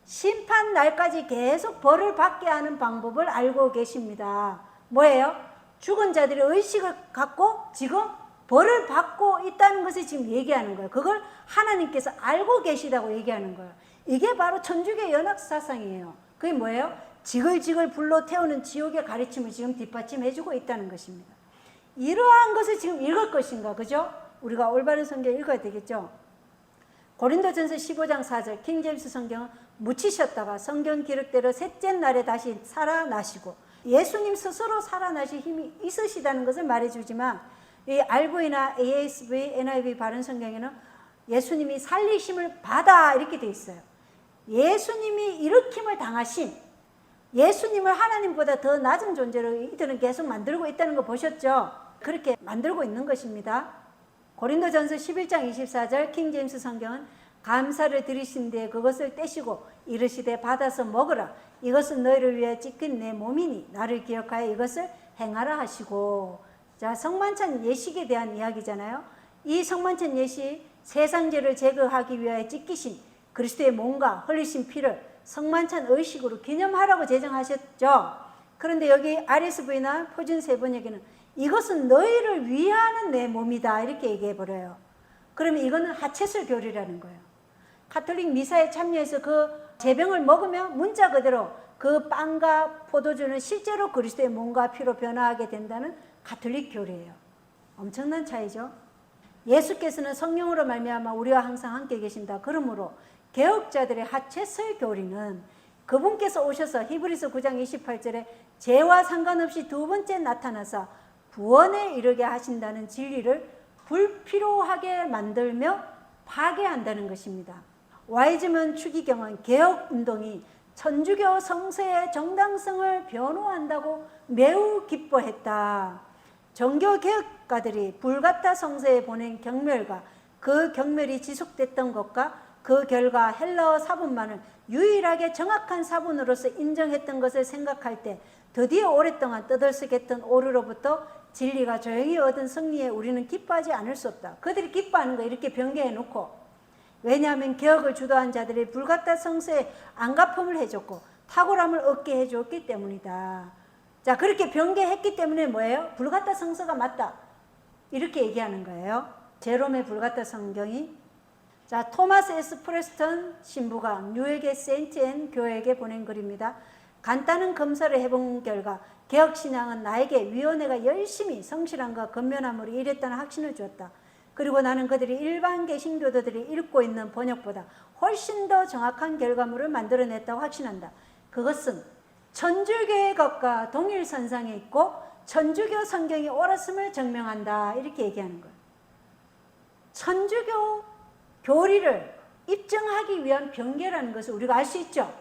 심판 날까지 계속 벌을 받게 하는 방법을 알고 계십니다. 뭐예요? 죽은 자들이 의식을 갖고 지금 벌을 받고 있다는 것을 지금 얘기하는 거예요. 그걸 하나님께서 알고 계시다고 얘기하는 거예요. 이게 바로 천주교 연합사상이에요. 그게 뭐예요? 지글지글 불로 태우는 지옥의 가르침을 지금 뒷받침해주고 있다는 것입니다. 이러한 것을 지금 읽을 것인가, 그죠? 우리가 올바른 성경 읽어야 되겠죠? 고린도전서 15장 4절 킹제임스 성경은 묻히셨다가 성경 기록대로 셋째 날에 다시 살아나시고 예수님 스스로 살아나실 힘이 있으시다는 것을 말해주지만 이 RV나 ASV, NIV 바른 성경에는 예수님이 살리심을 받아, 이렇게 돼 있어요. 예수님이 일으킴을 당하신, 예수님을 하나님보다 더 낮은 존재로 이들은 계속 만들고 있다는 거 보셨죠? 그렇게 만들고 있는 것입니다. 고린도전서 11장 24절 킹제임스 성경은 감사를 드리신 뒤에 그것을 떼시고 이르시되 받아서 먹으라. 이것은 너희를 위해 찢긴 내 몸이니 나를 기억하여 이것을 행하라 하시고. 자, 성만찬 예식에 대한 이야기잖아요. 이 성만찬 예식 세상죄를 제거하기 위하여 찢기신 그리스도의 몸과 흘리신 피를 성만찬 의식으로 기념하라고 제정하셨죠. 그런데 여기 RSV나 표준 세번역에는 이것은 너희를 위하는 내 몸이다 이렇게 얘기해 버려요. 그러면 이거는 하체설 교리라는 거예요. 가톨릭 미사에 참여해서 그 제병을 먹으면 문자 그대로 그 빵과 포도주는 실제로 그리스도의 몸과 피로 변화하게 된다는 가톨릭 교리예요. 엄청난 차이죠. 예수께서는 성령으로 말미암아 우리와 항상 함께 계신다. 그러므로 개혁자들의 하체설 교리는 그분께서 오셔서 히브리서 9장 28절에 죄와 상관없이 두 번째 나타나서 구원에 이르게 하신다는 진리를 불필요하게 만들며 파괴한다는 것입니다. 와이즈먼 추기경은 개혁운동이 천주교 성서의 정당성을 변호한다고 매우 기뻐했다. 종교개혁가들이 불가타 성서에 보낸 경멸과 그 경멸이 지속됐던 것과 그 결과 헬라어 사본만을 유일하게 정확한 사본으로서 인정했던 것을 생각할 때 드디어 오랫동안 떠들썩했던 오류로부터 진리가 조용히 얻은 승리에 우리는 기뻐하지 않을 수 없다. 그들이 기뻐하는 거 이렇게 변개해 놓고, 왜냐하면 개혁을 주도한 자들이 불가타 성서에 안가품을 해줬고 탁월함을 얻게 해주었기 때문이다. 자, 그렇게 변개했기 때문에 뭐예요? 불가타 성서가 맞다 이렇게 얘기하는 거예요. 제롬의 불가타 성경이, 자, 토마스 S. 프레스턴 신부가 뉴욕의 세인트 앤 교회에게 보낸 글입니다. 간단한 검사를 해본 결과 개혁신앙은 나에게 위원회가 열심히 성실함과 건면함으로 일했다는 확신을 주었다. 그리고 나는 그들이 일반 개신교도들이 읽고 있는 번역보다 훨씬 더 정확한 결과물을 만들어냈다고 확신한다. 그것은 천주교의 것과 동일선상에 있고 천주교 성경이 옳았음을 증명한다 이렇게 얘기하는 거예요. 천주교 교리를 입증하기 위한 변개라는 것을 우리가 알 수 있죠.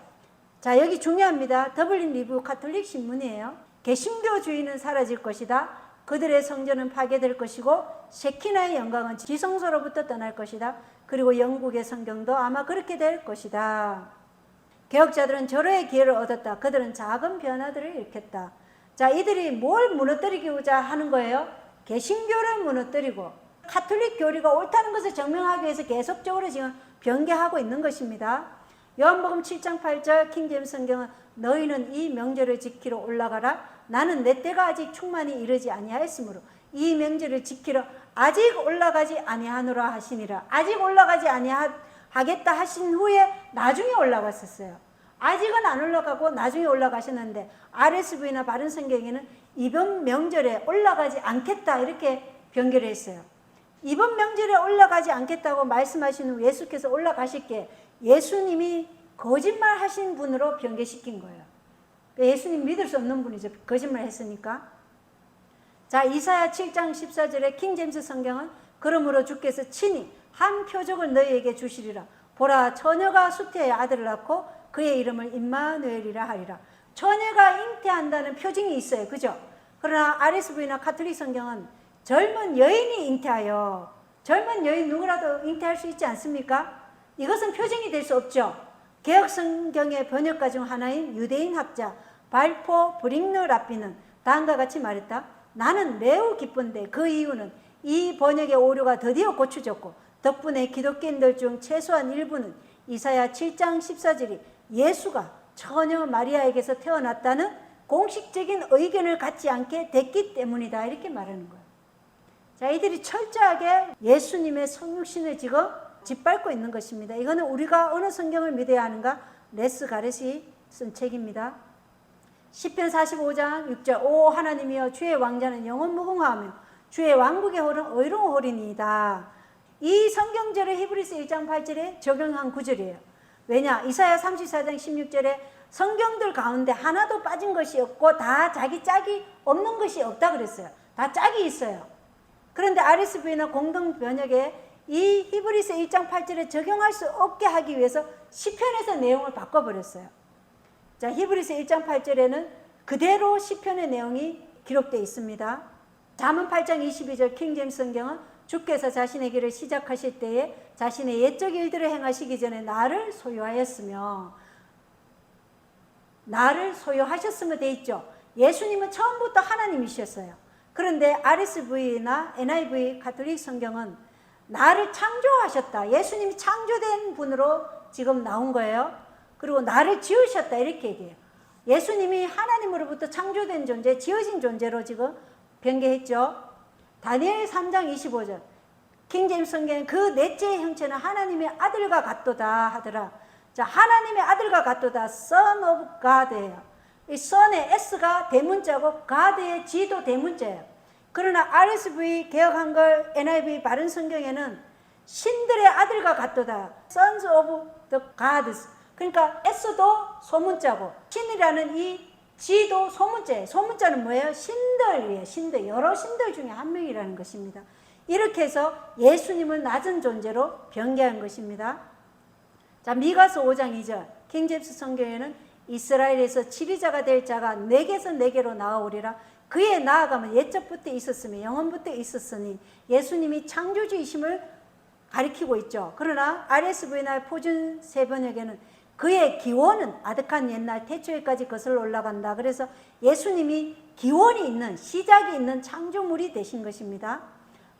자, 여기 중요합니다. 더블린 리뷰 가톨릭 신문이에요. 개신교주의는 사라질 것이다. 그들의 성전은 파괴될 것이고 셰키나의 영광은 지성소로부터 떠날 것이다. 그리고 영국의 성경도 아마 그렇게 될 것이다. 개혁자들은 절호의 기회를 얻었다. 그들은 작은 변화들을 일으켰다. 자, 이들이 뭘 무너뜨리고자 하는 거예요? 개신교를 무너뜨리고 가톨릭 교리가 옳다는 것을 증명하기 위해서 계속적으로 지금 변개하고 있는 것입니다. 요한복음 7장 8절 킹제임스 성경은 너희는 이 명절을 지키러 올라가라. 나는 내 때가 아직 충만히 이르지 아니하였으므로 이 명절을 지키러 아직 올라가지 아니하노라 하시니라. 아직 올라가지 아니하겠다 하신 후에 나중에 올라갔었어요. 아직은 안 올라가고 나중에 올라가셨는데 RSV나 바른 성경에는 이번 명절에 올라가지 않겠다 이렇게 변개를 했어요. 이번 명절에 올라가지 않겠다고 말씀하신 후 예수께서 올라가실게 예수님이 거짓말 하신 분으로 변개시킨 거예요. 예수님 믿을 수 없는 분이죠. 거짓말 했으니까. 자, 이사야 7장 14절에 킹제임스 성경은 그러므로 주께서 친히 한 표적을 너희에게 주시리라. 보라, 처녀가 수태의 아들을 낳고 그의 이름을 임마누엘이라 하리라. 처녀가 잉태한다는 표징이 있어요. 그죠? 그러나 RSV나 가톨릭 성경은 젊은 여인이 잉태하여, 젊은 여인 누구라도 잉태할 수 있지 않습니까? 이것은 표징이 될 수 없죠. 개혁 성경의 번역가 중 하나인 유대인 학자 발포 브링너 라피는 다음과 같이 말했다. 나는 매우 기쁜데 그 이유는 이 번역의 오류가 드디어 고쳐졌고 덕분에 기독교인들 중 최소한 일부는 이사야 7장 14절이 예수가 처녀 마리아에게서 태어났다는 공식적인 의견을 갖지 않게 됐기 때문이다 이렇게 말하는 거예요. 자, 이들이 철저하게 예수님의 성육신을 지금 짓밟고 있는 것입니다. 이거는 우리가 어느 성경을 믿어야 하는가? 레스 가렛이 쓴 책입니다. 시편 45장 6절 오 하나님이여 주의 왕자는 영원 무궁하며 주의 왕국의 홀은 의로우리니이다. 이 성경절을 히브리서 1장 8절에 적용한 구절이에요. 왜냐? 이사야 34장 16절에 성경들 가운데 하나도 빠진 것이 없고 다 자기 짝이 없는 것이 없다 그랬어요. 다 짝이 있어요. 그런데 RSV나 공동 번역에 이 히브리서 1장 8절에 적용할 수 없게 하기 위해서 시편에서 내용을 바꿔버렸어요. 자, 히브리서 1장 8절에는 그대로 시편의 내용이 기록되어 있습니다. 잠언 8장 22절 킹제임스 성경은 주께서 자신의 길을 시작하실 때에 자신의 옛적 일들을 행하시기 전에 나를 소유하였으며 돼 있죠. 예수님은 처음부터 하나님이셨어요. 그런데 RSV나 NIV 가톨릭 성경은 나를 창조하셨다. 예수님이 창조된 분으로 지금 나온 거예요. 그리고 나를 지으셨다 이렇게 얘기해요. 예수님이 하나님으로부터 창조된 존재, 지어진 존재로 지금 변개했죠. 다니엘 3장 25절 킹제임스 성경은 그 넷째의 형체는 하나님의 아들과 같도다 하더라. 자, 하나님의 아들과 같도다. Son of God예요. 이 Son의 S가 대문자고 God의 G도 대문자예요. 그러나 RSV 개혁 한글 NIV 바른 성경에는 신들의 아들과 같도다. Sons of the Gods. 그러니까 S도 소문자고 신이라는 이 G도 소문자예요. 소문자는 뭐예요? 신들이에요. 신들. 여러 신들 중에 한 명이라는 것입니다. 이렇게 해서 예수님을 낮은 존재로 변개한 것입니다. 자, 미가서 5장 2절 킹제임스 성경에는 이스라엘에서 치리자가 될 자가 내게서 내게로 나아오리라. 그에 나아가면 옛적부터 있었으며 영원부터 있었으니 예수님이 창조주이심을 가리키고 있죠. 그러나 RSV나 표준 세번역에는 그의 기원은 아득한 옛날 태초에까지 거슬러 올라간다. 그래서 예수님이 기원이 있는, 시작이 있는 창조물이 되신 것입니다.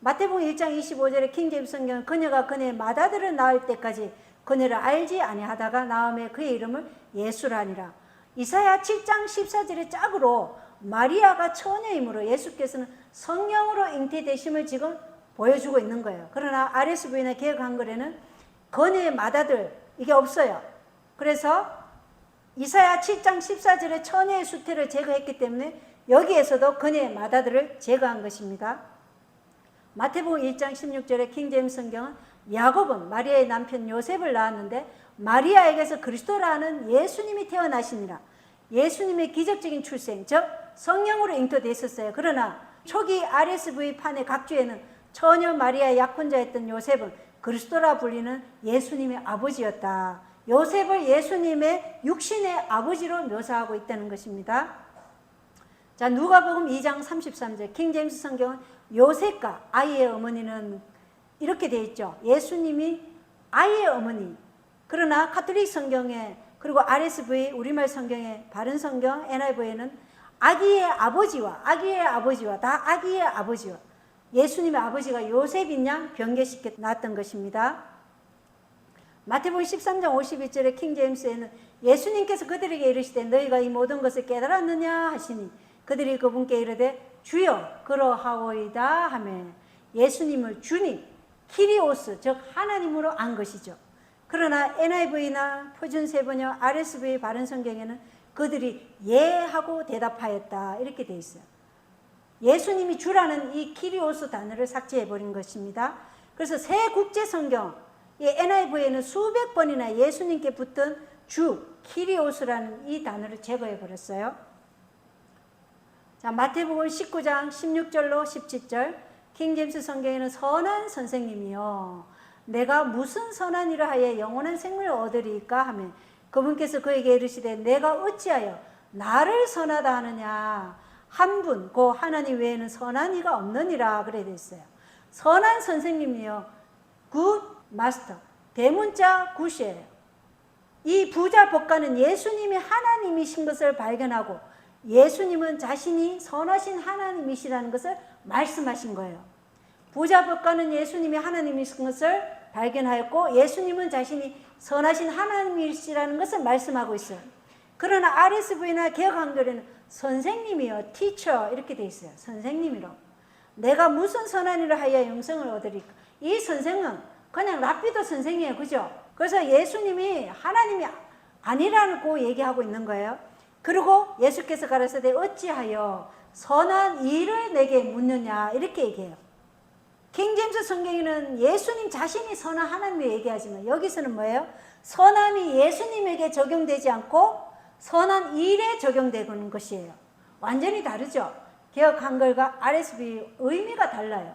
마태복음 1장 25절에 킹제임스 성경은 그녀가 그녀의 맏아들을 낳을 때까지 그녀를 알지 아니하다가 나음에 그의 이름을 예수라니라. 이사야 7장 14절의 짝으로 마리아가 처녀이므로 예수께서는 성령으로 잉태되심을 지금 보여주고 있는 거예요. 그러나 RSV나 개혁 한글에는 그녀의 맏아들 이게 없어요. 그래서 이사야 7장 14절에 처녀의 수태를 제거했기 때문에 여기에서도 그녀의 맏아들을 제거한 것입니다. 마태복음 1장 16절에 킹제임스 성경은 야곱은 마리아의 남편 요셉을 낳았는데 마리아에게서 그리스도라는 예수님이 태어나시니라. 예수님의 기적적인 출생, 즉 성령으로 잉태되어 있었어요. 그러나 초기 RSV 판의 각주에는 처녀 마리아의 약혼자였던 요셉은 그리스도라 불리는 예수님의 아버지였다. 요셉을 예수님의 육신의 아버지로 묘사하고 있다는 것입니다. 자, 누가복음 2장 33절 킹제임스 성경은 요셉과 아이의 어머니는 이렇게 되어 있죠. 예수님이 아이의 어머니. 그러나 카톨릭 성경에 그리고 RSV 우리말 성경에 바른 성경 NIV에는 아기의 아버지와 다 아기의 아버지와 예수님의 아버지가 요셉인 양 변개시켜 놨던 것입니다. 마태복음 13장 51절의 킹제임스에는 예수님께서 그들에게 이르시되 너희가 이 모든 것을 깨달았느냐 하시니 그들이 그분께 이르되 주여 그러하오이다 하며 예수님을 주님 키리오스 즉 하나님으로 안 것이죠. 그러나 NIV나 표준 세번역 RSV 바른 성경에는 그들이 예 하고 대답하였다 이렇게 되어 있어요. 예수님이 주라는 이 키리오스 단어를 삭제해 버린 것입니다. 그래서 새 국제 성경 이 NIV에는 수백 번이나 예수님께 붙은 주 키리오스라는 이 단어를 제거해 버렸어요. 자, 마태복음 19장 16절로 17절 킹제임스 성경에는 선한 선생님이요 내가 무슨 선한 일을 하여 영원한 생명을 얻으리까 하며 그분께서 그에게 이르시되 내가 어찌하여 나를 선하다 하느냐 한 분 그 하나님 외에는 선한 이가 없느니라 그래 됐어요. 선한 선생님이요 굿 마스터 대문자 굿이에요. 이 부자 법관은 예수님이 하나님이신 것을 발견하고 예수님은 자신이 선하신 하나님이시라는 것을 말씀하신 거예요. 부자 법관은 예수님이 하나님이신 것을 발견하였고 예수님은 자신이 선하신 하나님이시라는 것을 말씀하고 있어요. 그러나 RSV나 개혁 한글에는 선생님이요 teacher 이렇게 돼 있어요. 선생님이로 내가 무슨 선한 일을 하여 영생을 얻으리까. 이 선생은 그냥 랍비도 선생이에요. 그죠? 그래서 예수님이 하나님이 아니라고 얘기하고 있는 거예요. 그리고 예수께서 가라사대 어찌하여 선한 일을 내게 묻느냐 이렇게 얘기해요. 킹제임스 성경에는 예수님 자신이 선한 하나님을 얘기하지만 여기서는 뭐예요? 선함이 예수님에게 적용되지 않고 선한 일에 적용되는 것이에요. 완전히 다르죠? 개혁 한글과 RSV 의미가 달라요.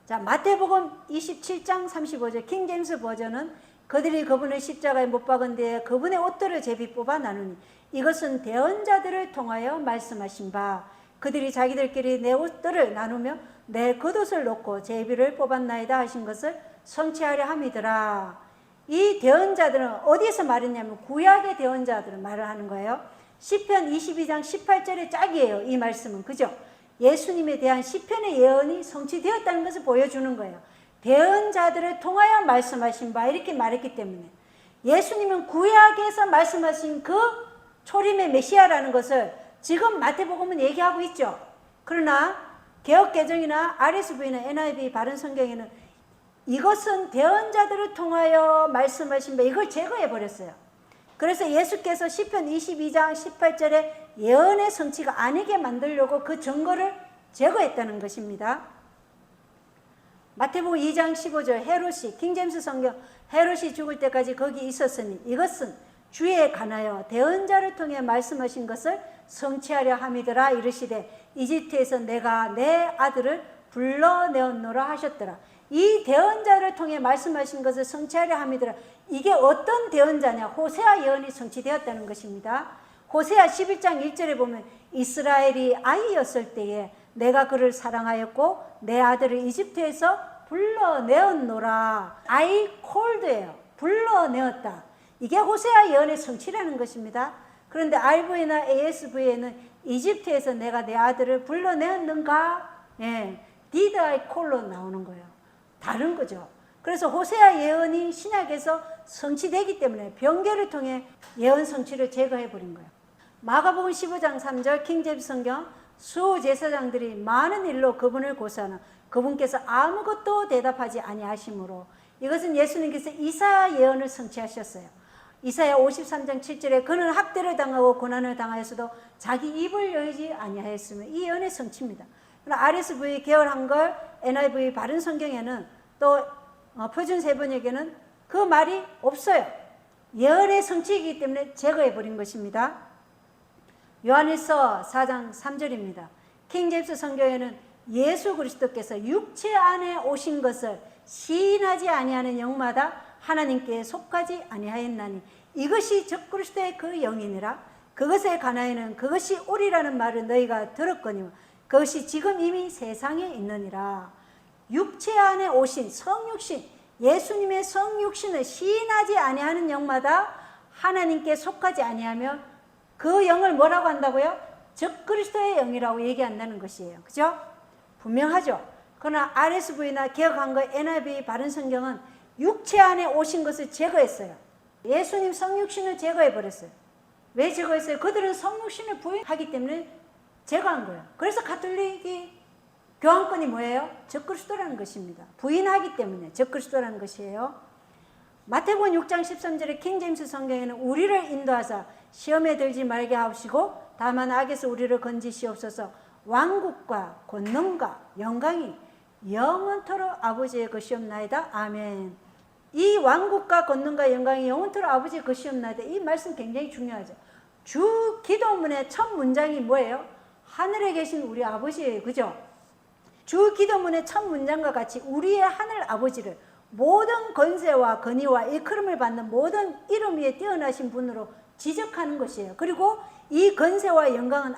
자, 마태복음 27장 35절 킹제임스 버전은 그들이 그분을 십자가에 못 박은 데에 그분의 옷들을 제비 뽑아 나누니 이것은 대언자들을 통하여 말씀하신 바 그들이 자기들끼리 내 옷들을 나누며 내 겉옷을 놓고 제비를 뽑았나이다 하신 것을 성취하려 함이더라. 이 대언자들은 어디에서 말했냐면 구약의 대언자들은 말을 하는 거예요. 시편 22장 18절의 짝이에요. 이 말씀은 그죠? 예수님에 대한 시편의 예언이 성취되었다는 것을 보여주는 거예요. 대언자들을 통하여 말씀하신 바 이렇게 말했기 때문에 예수님은 구약에서 말씀하신 그 초림의 메시아라는 것을 지금 마태복음은 얘기하고 있죠. 그러나 개역개정이나 RSV나 NIV 바른 성경에는 이것은 대언자들을 통하여 말씀하신 바, 이걸 제거해 버렸어요. 그래서 예수께서 시편 22장 18절에 예언의 성취가 아니게 만들려고 그 증거를 제거했다는 것입니다. 마태복음 2장 15절 헤롯이, 킹제임스 성경, 헤롯이 죽을 때까지 거기 있었으니 이것은 주에 관하여 대언자를 통해 말씀하신 것을 성취하려 함이더라. 이르시되 이집트에서 내가 내 아들을 불러내었노라 하셨더라. 이 대언자를 통해 말씀하신 것을 성취하려 함이더라. 이게 어떤 대언자냐? 호세아 예언이 성취되었다는 것입니다. 호세아 11장 1절에 보면 이스라엘이 아이였을 때에 내가 그를 사랑하였고 내 아들을 이집트에서 불러내었노라. I called예요. 불러내었다. 이게 호세아 예언의 성취라는 것입니다. 그런데 RV나 ASV에는 이집트에서 내가 내 아들을 불러내었는가? 예, did I call로 나오는 거예요. 다른 거죠. 그래서 호세아 예언이 신약에서 성취되기 때문에 변개를 통해 예언 성취를 제거해버린 거예요. 마가복음 15장 3절 킹제임스 성경, 수제사장들이 많은 일로 그분을 고소하나 그분께서 아무것도 대답하지 아니하시므로, 이것은 예수님께서 이사야 예언을 성취하셨어요. 이사야 53장 7절에 그는 학대를 당하고 고난을 당하였어도 자기 입을 열지 아니하였으며, 이 예언의 성취입니다. 그러나 RSV 계열 한글, NIV 바른 성경에는 또 표준 세번역에는 그 말이 없어요. 예언의 성취이기 때문에 제거해버린 것입니다. 요한일서 4장 3절입니다. 킹제임스 성경에는 예수 그리스도께서 육체 안에 오신 것을 시인하지 아니하는 영마다 하나님께 속하지 아니하였나니 이것이 적그리스도의 그 영이니라. 그것에 관하여는 그것이 오리라는 말을 너희가 들었거니와 그것이 지금 이미 세상에 있느니라. 육체 안에 오신 성육신, 예수님의 성육신을 시인하지 아니하는 영마다 하나님께 속하지 아니하며 그 영을 뭐라고 한다고요? 적그리스도의 영이라고 얘기한다는 것이에요. 그죠? 분명하죠? 그러나 RSV나 개혁한 거 NIV 바른 성경은 육체 안에 오신 것을 제거했어요. 예수님 성육신을 제거해버렸어요. 왜 제거했어요? 그들은 성육신을 부인하기 때문에 제거한 거예요. 그래서 가톨릭이 교황권이 뭐예요? 적그리스도라는 것입니다. 부인하기 때문에 적그리스도라는 것이에요. 마태복음 6장 13절에 킹제임스 성경에는 우리를 인도하사 시험에 들지 말게 하시고 다만 악에서 우리를 건지시옵소서. 왕국과 권능과 영광이 영원토록 아버지의 것이옵나이다. 아멘. 이 왕국과 권능과 영광이 영원토록 아버지의 것이옵나이다. 이 말씀 굉장히 중요하죠. 주 기도문의 첫 문장이 뭐예요? 하늘에 계신 우리 아버지예요. 그죠? 주 기도문의 첫 문장과 같이 우리의 하늘 아버지를 모든 권세와 권위와 일컬음을 받는 모든 이름 위에 뛰어나신 분으로 지적하는 것이에요. 그리고 이 권세와 영광은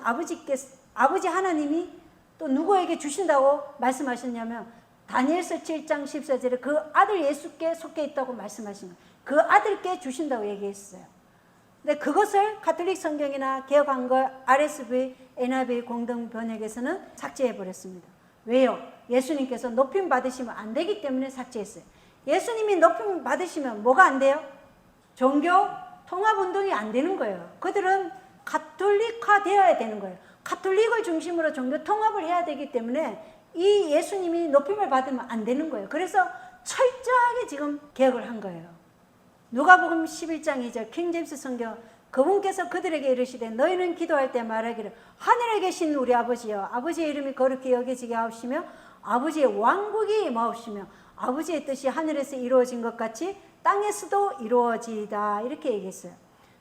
아버지 하나님이 또 누구에게 주신다고 말씀하셨냐면 다니엘서 7장 14절에 그 아들 예수께 속해 있다고 말씀하신 거예요. 그 아들께 주신다고 얘기했어요. 근데 그것을 가톨릭 성경이나 개혁한글, RSV, NIV 공동 번역에서는 삭제해버렸습니다. 왜요? 예수님께서 높임 받으시면 안 되기 때문에 삭제했어요. 예수님이 높임 받으시면 뭐가 안 돼요? 종교 통합운동이 안 되는 거예요. 그들은 가톨릭화 되어야 되는 거예요. 가톨릭을 중심으로 종교 통합을 해야 되기 때문에 이 예수님이 높임을 받으면 안 되는 거예요. 그래서 철저하게 지금 개혁을 한 거예요. 누가복음 11장 2절 킹제임스 성경, 그분께서 그들에게 이르시되 너희는 기도할 때 말하기를 하늘에 계신 우리 아버지여, 아버지의 이름이 거룩히 여겨지게 하옵시며 아버지의 왕국이 임하옵시며 아버지의 뜻이 하늘에서 이루어진 것 같이 땅에서도 이루어지이다. 이렇게 얘기했어요.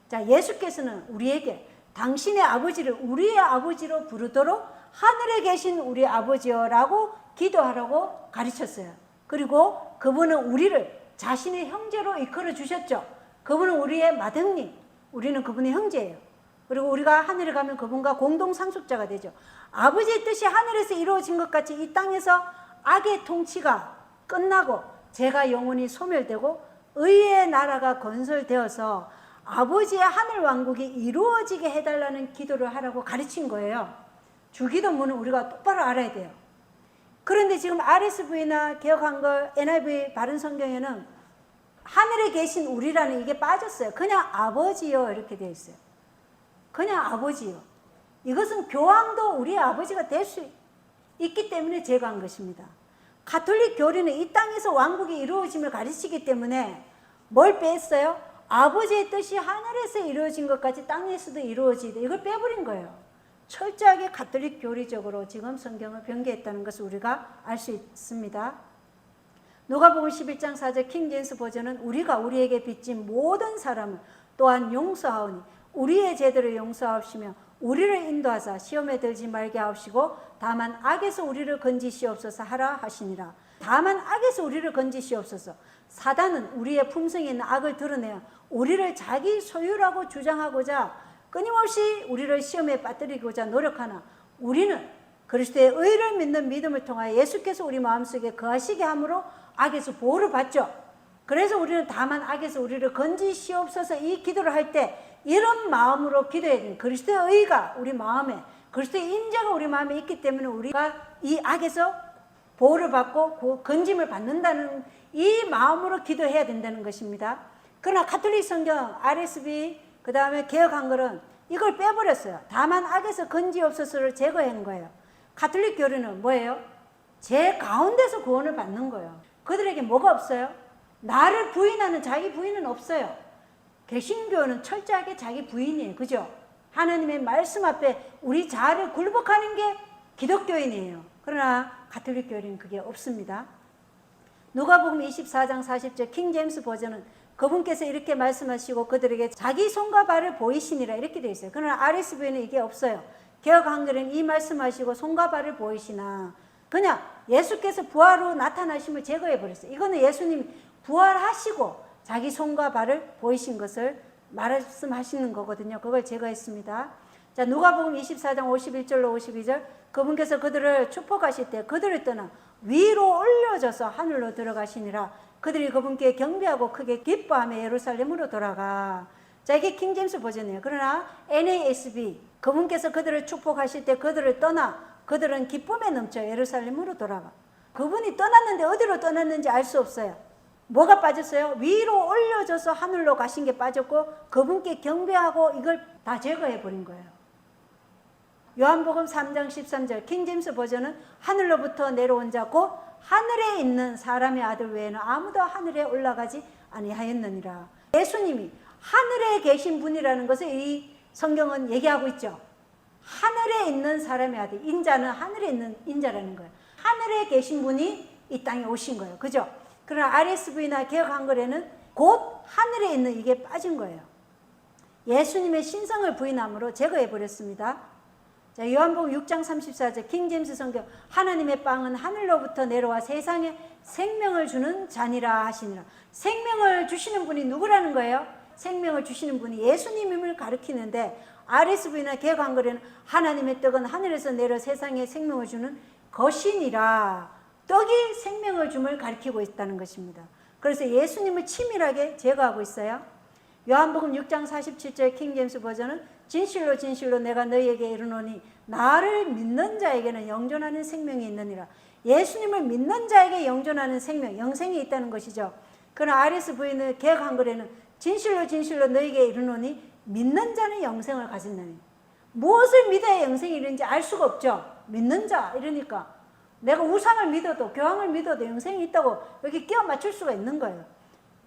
자, 예수께서는 우리에게 당신의 아버지를 우리의 아버지로 부르도록 하늘에 계신 우리 아버지여라고 기도하라고 가르쳤어요. 그리고 그분은 우리를 자신의 형제로 이끌어 주셨죠. 그분은 우리의 맏형님, 우리는 그분의 형제예요. 그리고 우리가 하늘에 가면 그분과 공동 상속자가 되죠. 아버지의 뜻이 하늘에서 이루어진 것 같이 이 땅에서 악의 통치가 끝나고 죄가 영원히 소멸되고 의의 나라가 건설되어서 아버지의 하늘 왕국이 이루어지게 해달라는 기도를 하라고 가르친 거예요. 주기도문은 우리가 똑바로 알아야 돼요. 그런데 지금 RSV나 개혁한글, NIV 바른 성경에는 하늘에 계신 우리라는 이게 빠졌어요. 그냥 아버지요 이렇게 되어 있어요. 그냥 아버지요. 이것은 교황도 우리의 아버지가 될 수 있기 때문에 제거한 것입니다. 가톨릭 교리는 이 땅에서 왕국이 이루어짐을 가르치기 때문에 뭘 뺐어요? 아버지의 뜻이 하늘에서 이루어진 것까지 땅에서도 이루어지다. 이걸 빼버린 거예요. 철저하게 가톨릭 교리적으로 지금 성경을 변개했다는 것을 우리가 알 수 있습니다. 누가복음 11장 4절 킹제임스 버전은 우리가 우리에게 빚진 모든 사람을 또한 용서하오니 우리의 죄들을 용서하옵시며 우리를 인도하사 시험에 들지 말게 하옵시고 다만 악에서 우리를 건지시옵소서 하라 하시니라. 다만 악에서 우리를 건지시옵소서. 사단은 우리의 품성에 있는 악을 드러내어 우리를 자기 소유라고 주장하고자 끊임없이 우리를 시험에 빠뜨리고자 노력하나 우리는 그리스도의 의를 믿는 믿음을 통하여 예수께서 우리 마음속에 거하시게 함으로 악에서 보호를 받죠. 그래서 우리는 다만 악에서 우리를 건지시옵소서 이 기도를 할 때 이런 마음으로 기도해야 됩니다. 그리스도의 의가 우리 마음에, 그리스도의 임재가 우리 마음에 있기 때문에 우리가 이 악에서 보호를 받고 건짐을 받는다는 이 마음으로 기도해야 된다는 것입니다. 그러나 가톨릭 성경 RSV 그 다음에 개혁 한글은 이걸 빼버렸어요. 다만 악에서 건지옵소서를 제거한 거예요. 가톨릭 교리는 뭐예요? 제 가운데서 구원을 받는 거예요. 그들에게 뭐가 없어요? 나를 부인하는 자기 부인은 없어요. 개신교는 철저하게 자기 부인이에요. 그죠? 하나님의 말씀 앞에 우리 자아를 굴복하는 게 기독교인이에요. 그러나 가톨릭 교리는 그게 없습니다. 누가복음 24장 40절 킹제임스 버전은 그분께서 이렇게 말씀하시고 그들에게 자기 손과 발을 보이시니라 이렇게 되어 있어요. 그러나 RSV는 이게 없어요. 개혁 한글은 이 말씀하시고 손과 발을 보이시나 그냥 예수께서 부활 후 나타나심을 제거해 버렸어요. 이거는 예수님이 부활하시고 자기 손과 발을 보이신 것을 말씀하시는 거거든요. 그걸 제거했습니다. 자, 누가복음 24장 51절로 52절 그분께서 그들을 축복하실 때 그들을 떠나 위로 올려져서 하늘로 들어가시니라. 그들이 그분께 경배하고 크게 기뻐하며 예루살렘으로 돌아가. 자, 이게 킹제임스 버전이에요. 그러나 NASB 그분께서 그들을 축복하실 때 그들을 떠나 그들은 기쁨에 넘쳐 예루살렘으로 돌아가. 그분이 떠났는데 어디로 떠났는지 알 수 없어요. 뭐가 빠졌어요? 위로 올려져서 하늘로 가신 게 빠졌고 그분께 경배하고 이걸 다 제거해 버린 거예요. 요한복음 3장 13절 킹제임스 버전은 하늘로부터 내려온 자 곧 하늘에 있는 사람의 아들 외에는 아무도 하늘에 올라가지 아니하였느니라. 예수님이 하늘에 계신 분이라는 것을 이 성경은 얘기하고 있죠. 하늘에 있는 사람의 아들, 인자는 하늘에 있는 인자라는 거예요. 하늘에 계신 분이 이 땅에 오신 거예요. 그죠? 그러나 RSV나 개혁 한글에는 곧 하늘에 있는 이게 빠진 거예요. 예수님의 신성을 부인함으로 제거해 버렸습니다. 자, 요한복음 6장 34절 킹제임스 성경 하나님의 빵은 하늘로부터 내려와 세상에 생명을 주는 잔이라 하시니라. 생명을 주시는 분이 누구라는 거예요? 생명을 주시는 분이 예수님임을 가리키는데 RSV나 개혁 한글에는 하나님의 떡은 하늘에서 내려 세상에 생명을 주는 것이니라. 떡이 생명을 줌을 가리키고 있다는 것입니다. 그래서 예수님을 치밀하게 제거하고 있어요. 요한복음 6장 47절 킹제임스 버전은 진실로 진실로 내가 너희에게 이르노니 나를 믿는 자에게는 영존하는 생명이 있느니라. 예수님을 믿는 자에게 영존하는 생명, 영생이 있다는 것이죠. 그러나 RSV는 개혁 한글에는 진실로 진실로 너희에게 이르노니 믿는 자는 영생을 가진다니. 무엇을 믿어야 영생이 이른지 알 수가 없죠. 믿는 자 이러니까 내가 우상을 믿어도 교황을 믿어도 영생이 있다고 여기 끼워 맞출 수가 있는 거예요.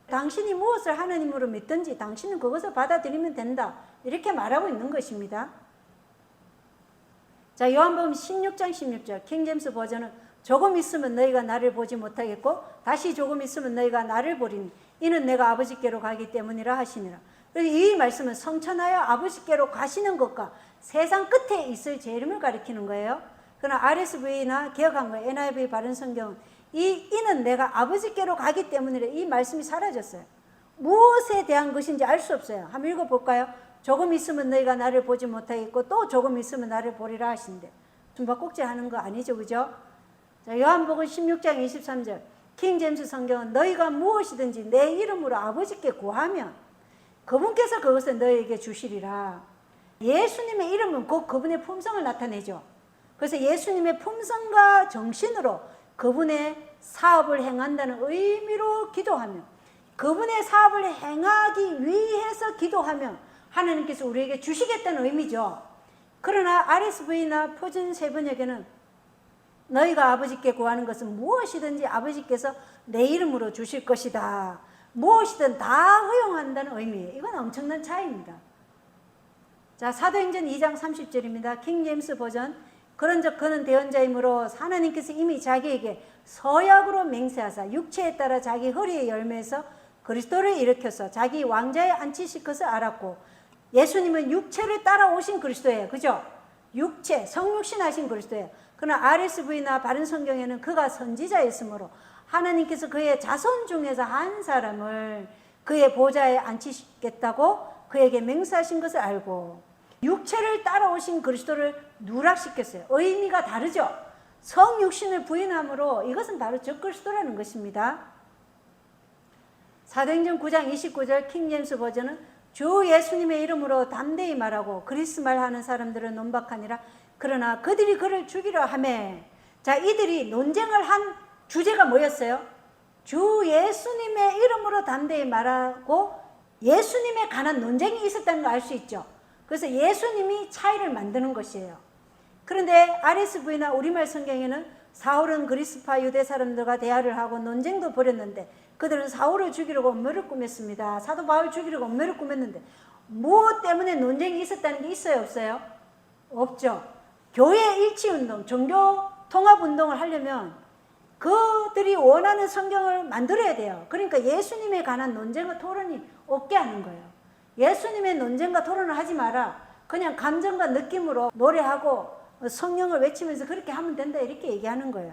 당신이 무엇을 하나님으로 믿든지 당신은 그것을 받아들이면 된다. 이렇게 말하고 있는 것입니다. 자, 요한복음 16장 16절 킹제임스 버전은 조금 있으면 너희가 나를 보지 못하겠고 다시 조금 있으면 너희가 나를 보리니 이는 내가 아버지께로 가기 때문이라 하시니라. 그래서 이 말씀은 성천하여 아버지께로 가시는 것과 세상 끝에 있을 재림을 가리키는 거예요. 그러나 RSV나 개혁한 거 NIV 바른 성경은 이는 내가 아버지께로 가기 때문이래. 이 말씀이 사라졌어요. 무엇에 대한 것인지 알 수 없어요. 한번 읽어볼까요? 조금 있으면 너희가 나를 보지 못하겠고 또 조금 있으면 나를 보리라 하신대. 숨바꼭질 하는 거 아니죠, 그죠? 자, 요한복음 16장 23절 킹제임스 성경은 너희가 무엇이든지 내 이름으로 아버지께 구하면 그분께서 그것을 너희에게 주시리라. 예수님의 이름은 곧 그분의 품성을 나타내죠. 그래서 예수님의 품성과 정신으로 그분의 사업을 행한다는 의미로 기도하면 그분의 사업을 행하기 위해서 기도하면 하나님께서 우리에게 주시겠다는 의미죠. 그러나 RSV나 표준 세번역에는 너희가 아버지께 구하는 것은 무엇이든지 아버지께서 내 이름으로 주실 것이다. 무엇이든 다 허용한다는 의미예요. 이건 엄청난 차이입니다. 자, 사도행전 2장 30절입니다. 킹제임스 버전. 그런즉 그는 대언자이므로 하나님께서 이미 자기에게 서약으로 맹세하사 육체에 따라 자기 허리의 열매에서 그리스도를 일으켜서 자기 왕자에 앉히실 것을 알았고, 예수님은 육체를 따라오신 그리스도예요. 그죠? 육체, 성육신하신 그리스도예요. 그러나 RSV나 바른 성경에는 그가 선지자였으므로 하나님께서 그의 자손 중에서 한 사람을 그의 보좌에 앉히시겠다고 그에게 맹세하신 것을 알고, 육체를 따라오신 그리스도를 누락시켰어요. 의미가 다르죠? 성육신을 부인함으로 이것은 바로 적그리스도라는 것입니다. 사도행전 9장 29절 킹제임스 버전은 주 예수님의 이름으로 담대히 말하고 그리스말 하는 사람들은 논박하니라. 그러나 그들이 그를 죽이려 하매. 자, 이들이 논쟁을 한 주제가 뭐였어요? 주 예수님의 이름으로 담대히 말하고 예수님에 관한 논쟁이 있었다는 걸 알 수 있죠. 그래서 예수님이 차이를 만드는 것이에요. 그런데 RSV나 우리말 성경에는 사울은 그리스파 유대 사람들과 대화를 하고 논쟁도 벌였는데 그들은 사울을 죽이려고 음모를 꾸몄습니다. 사도 바울 죽이려고 음모를 꾸몄는데 무엇 때문에 논쟁이 있었다는 게 있어요, 없어요? 없죠. 교회 일치운동, 종교 통합운동을 하려면 그들이 원하는 성경을 만들어야 돼요. 그러니까 예수님에 관한 논쟁과 토론이 없게 하는 거예요. 예수님의 논쟁과 토론을 하지 마라. 그냥 감정과 느낌으로 노래하고 성령을 외치면서 그렇게 하면 된다, 이렇게 얘기하는 거예요.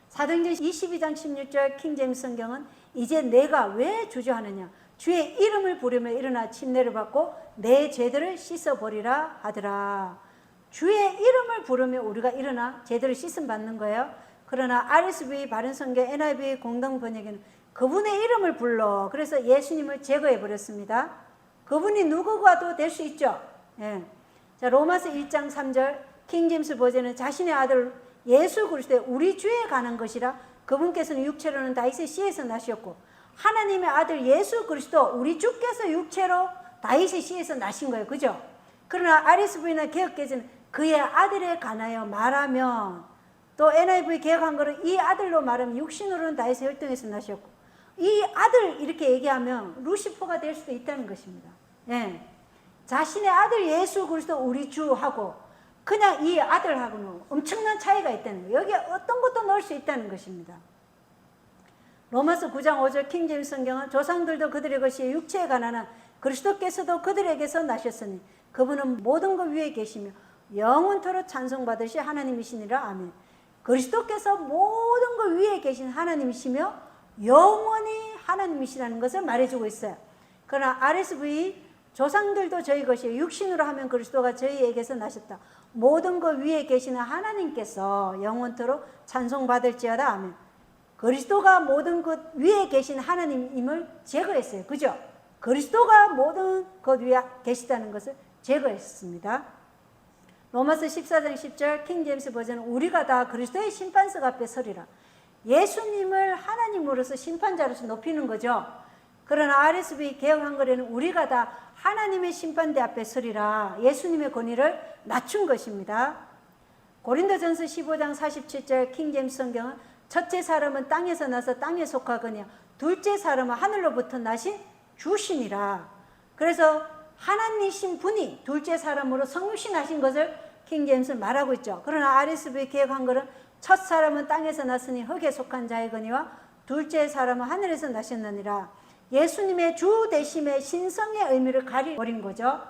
사도행전 22장 16절 킹제임스 성경은 이제 내가 왜 주저하느냐, 주의 이름을 부르며 일어나 침례를 받고 내 죄들을 씻어버리라 하더라. 주의 이름을 부르며 우리가 일어나 죄들을 씻음 받는 거예요. 그러나 RSV 바른 성경 NIV 공동 번역에는 그분의 이름을 불러, 그래서 예수님을 제거해 버렸습니다. 그분이 누구가도 될 수 있죠. 예. 자, 로마서 1장 3절 킹제임스 버전은 자신의 아들 예수 그리스도의 우리 주에 관한 것이라. 그분께서는 육체로는 다윗의 씨에서 나셨고 하나님의 아들 예수 그리스도 우리 주께서 육체로 다윗의 씨에서 나신 거예요. 그죠? 그러나 RSV나 개혁개정은 그의 아들에 관하여 말하면, 또 NIV 개혁한 거는 이 아들로 말하면 육신으로는 다윗의 혈통에서 나셨고, 이 아들 이렇게 얘기하면 루시퍼가 될 수도 있다는 것입니다. 예. 자신의 아들 예수 그리스도 우리 주하고 그냥 이 아들하고는 엄청난 차이가 있다는 거예요. 여기에 어떤 것도 넣을 수 있다는 것입니다. 로마서 9장 5절 킹제임스 성경은 조상들도 그들의 것이 육체에 관한 한 그리스도께서도 그들에게서 나셨으니 그분은 모든 것 위에 계시며 영원토록 찬송받으시 하나님이시니라. 아멘. 그리스도께서 모든 것 위에 계신 하나님이시며 영원히 하나님이시라는 것을 말해주고 있어요. 그러나 RSV 조상들도 저희 것이에요. 육신으로 하면 그리스도가 저희에게서 나셨다. 모든 것 위에 계시는 하나님께서 영원토록 찬송받을지어다. 아멘. 그리스도가 모든 것 위에 계신 하나님임을 제거했어요. 그죠? 그리스도가 모든 것 위에 계시다는 것을 제거했습니다. 로마서 14장 10절 킹제임스 버전은 우리가 다 그리스도의 심판석 앞에 서리라. 예수님을 하나님으로서 심판자로서 높이는 거죠. 그러나 RSV 개혁 한글에는 우리가 다 하나님의 심판대 앞에 서리라. 예수님의 권위를 낮춘 것입니다. 고린도전서 15장 47절 킹제임스 성경은 첫째 사람은 땅에서 나서 땅에 속하거니와 둘째 사람은 하늘로부터 나신 주신이라. 그래서 하나님이신 분이 둘째 사람으로 성육신하신 것을 킹제임스는 말하고 있죠. 그러나 RSV 개혁 한글은 첫 사람은 땅에서 났으니 흙에 속한 자이거니와 둘째 사람은 하늘에서 나셨느니라. 예수님의 주 되심의 신성의 의미를 가려버린 거죠.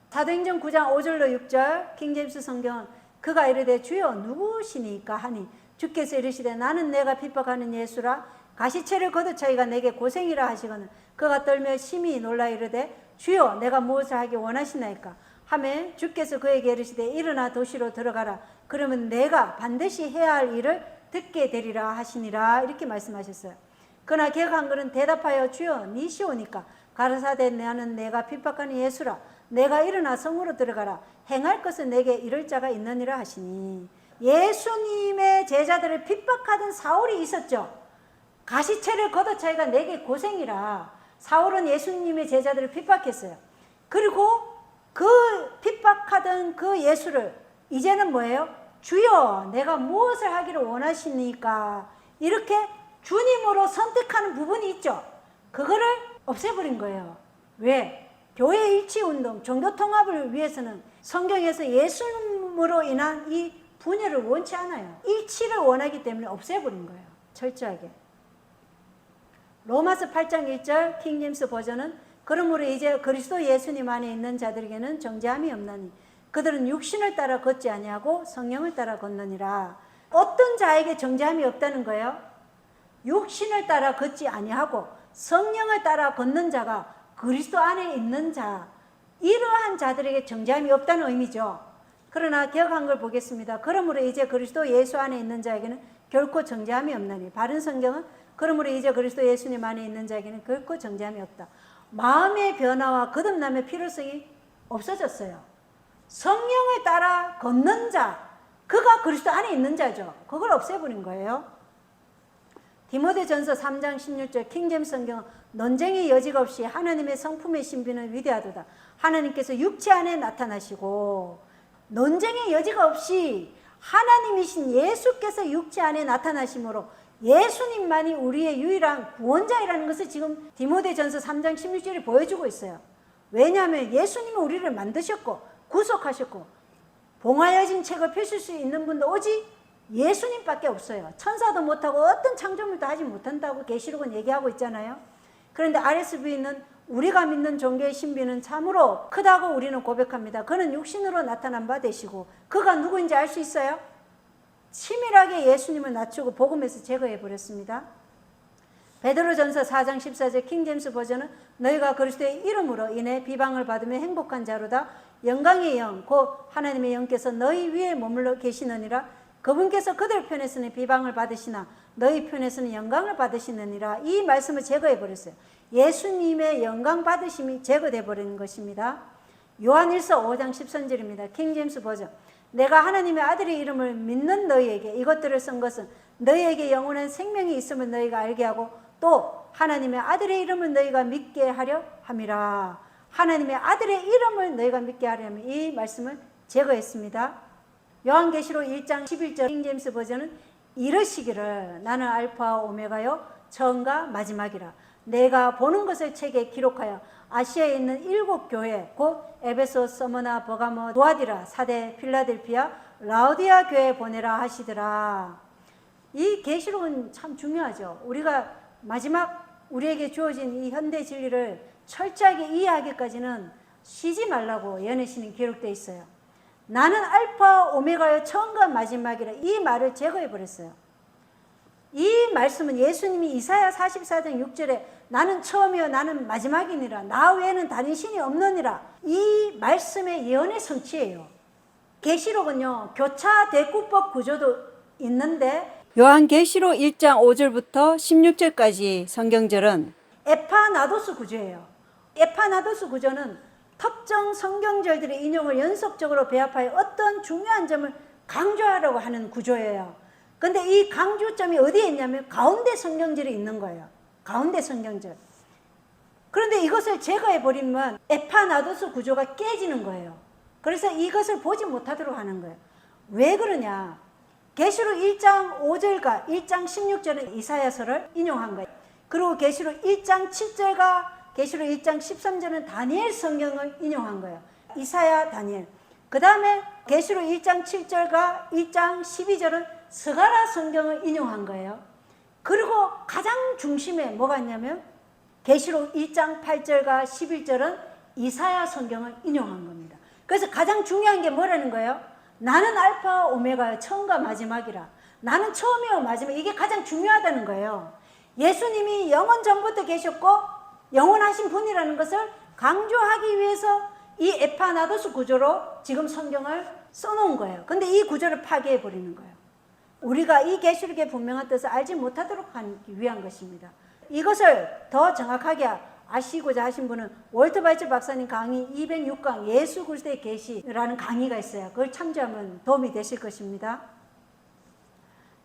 사도행전 9장 5절로 6절 킹제임스 성경은 그가 이르되 주여 누구시니까 하니 주께서 이르시되 나는 내가 핍박하는 예수라. 가시체를 걷어차기가 내게 고생이라 하시거늘 그가 떨며 심히 놀라 이르되 주여 내가 무엇을 하기 원하시나이까 하매 주께서 그에게 이르시되 일어나 도시로 들어가라. 그러면 내가 반드시 해야 할 일을 듣게 되리라 하시니라. 이렇게 말씀하셨어요. 그러나 개혁한 것은 대답하여 주여 니시오니까 가라사대 나는 내가 핍박하는 예수라. 내가 일어나 성으로 들어가라. 행할 것은 내게 이를 자가 있느니라 하시니. 예수님의 제자들을 핍박하던 사울이 있었죠. 가시채를 걷어차기가 내게 고생이라. 사울은 예수님의 제자들을 핍박했어요. 그리고 그 핍박하던 그 예수를 이제는 뭐예요? 주여, 내가 무엇을 하기를 원하시니까, 이렇게 주님으로 선택하는 부분이 있죠. 그거를 없애버린 거예요. 왜? 교회 일치운동, 종교통합을 위해서는 성경에서 예수님으로 인한 이 분열을 원치 않아요. 일치를 원하기 때문에 없애버린 거예요. 철저하게. 로마서 8장 1절 킹제임스 버전은 그러므로 이제 그리스도 예수님 안에 있는 자들에게는 정죄함이 없나니 그들은 육신을 따라 걷지 아니하고 성령을 따라 걷느니라. 어떤 자에게 정죄함이 없다는 거예요? 육신을 따라 걷지 아니하고 성령을 따라 걷는 자가 그리스도 안에 있는 자, 이러한 자들에게 정죄함이 없다는 의미죠. 그러나 개혁한 걸 보겠습니다. 그러므로 이제 그리스도 예수 안에 있는 자에게는 결코 정죄함이 없나니. 바른 성경은 그러므로 이제 그리스도 예수님 안에 있는 자에게는 결코 정죄함이 없다. 마음의 변화와 거듭남의 필요성이 없어졌어요. 성령을 따라 걷는 자, 그가 그리스도 안에 있는 자죠. 그걸 없애버린 거예요. 디모데전서 3장 16절 킹제임스 성경은 논쟁의 여지가 없이 하나님의 성품의 신비는 위대하도다. 하나님께서 육체 안에 나타나시고, 논쟁의 여지가 없이 하나님이신 예수께서 육체 안에 나타나심으로 예수님만이 우리의 유일한 구원자이라는 것을 지금 디모데전서 3장 16절이 보여주고 있어요. 왜냐하면 예수님이 우리를 만드셨고 구속하셨고 봉하여진 책을 펼칠 수 있는 분도 오직 예수님밖에 없어요. 천사도 못하고 어떤 창조물도 하지 못한다고 계시록은 얘기하고 있잖아요. 그런데 RSV는 우리가 믿는 종교의 신비는 참으로 크다고 우리는 고백합니다. 그는 육신으로 나타난 바 되시고, 그가 누구인지 알 수 있어요? 치밀하게 예수님을 낮추고 복음에서 제거해 버렸습니다. 베드로전서 4장 14절 킹제임스 버전은 너희가 그리스도의 이름으로 인해 비방을 받으며 행복한 자로다. 영광의 영 곧 하나님의 영께서 너희 위에 머물러 계시느니라. 그분께서 그들 편에서는 비방을 받으시나 너희 편에서는 영광을 받으시느니라. 이 말씀을 제거해 버렸어요. 예수님의 영광 받으심이 제거돼 버리는 것입니다. 요한일서 5장 13절입니다. 킹제임스 버전. 내가 하나님의 아들의 이름을 믿는 너희에게 이것들을 쓴 것은 너희에게 영원한 생명이 있음을 너희가 알게 하고 또 하나님의 아들의 이름을 너희가 믿게 하려 함이라. 하나님의 아들의 이름을 너희가 믿게 하려 함이, 이 말씀을 제거했습니다. 요한계시록 1장 11절 킹제임스 버전은 이르시기를 나는 알파와 오메가요 처음과 마지막이라. 내가 보는 것을 책에 기록하여 아시아에 있는 7 교회 곧 에베소, 서머나, 버가모, 도아디라, 사대, 필라델피아, 라우디아 교회에 보내라 하시더라. 이 계시록은 참 중요하죠. 우리가 마지막 우리에게 주어진 이 현대 진리를 철저하게 이해하기까지는 쉬지 말라고 예언의 기록되어 있어요. 나는 알파 오메가의 처음과 마지막이라, 이 말을 제거해 버렸어요. 이 말씀은 예수님이 이사야 44장 6절에 나는 처음이요 나는 마지막이니라 나 외에는 다른 신이 없느니라, 이 말씀의 예언의 성취예요. 계시록은요 교차 대구법 구조도 있는데 요한계시록 1장 5절부터 16절까지 성경절은 에파나도스 구조예요. 에파나도스 구조는 특정 성경절들의 인용을 연속적으로 배합하여 어떤 중요한 점을 강조하려고 하는 구조예요. 근데 이 강조점이 어디에 있냐면 가운데 성경절이 있는 거예요. 가운데 성경절. 그런데 이것을 제거해버리면 에파나도스 구조가 깨지는 거예요. 그래서 이것을 보지 못하도록 하는 거예요. 왜 그러냐? 계시록 1장 5절과 1장 16절은 이사야서를 인용한 거예요. 그리고 계시록 1장 7절과 계시록 1장 13절은 다니엘 성경을 인용한 거예요. 이사야, 다니엘. 그 다음에 계시록 1장 7절과 1장 12절은 스가랴 성경을 인용한 거예요. 그리고 가장 중심에 뭐가 있냐면 계시록 1장 8절과 11절은 이사야 성경을 인용한 겁니다. 그래서 가장 중요한 게 뭐라는 거예요? 나는 알파 오메가의 처음과 마지막이라. 나는 처음이요 마지막. 이게 가장 중요하다는 거예요. 예수님이 영원 전부터 계셨고 영원하신 분이라는 것을 강조하기 위해서 이 에파나도스 구조로 지금 성경을 써놓은 거예요. 근데 이 구조를 파괴해 버리는 거예요. 우리가 이 계시록의 분명한 뜻을 알지 못하도록 하기 위한 것입니다. 이것을 더 정확하게 아시고자 하신 분은 월트 바이처 박사님 강의 206강 예수 그리스도의 계시라는 강의가 있어요. 그걸 참조하면 도움이 되실 것입니다.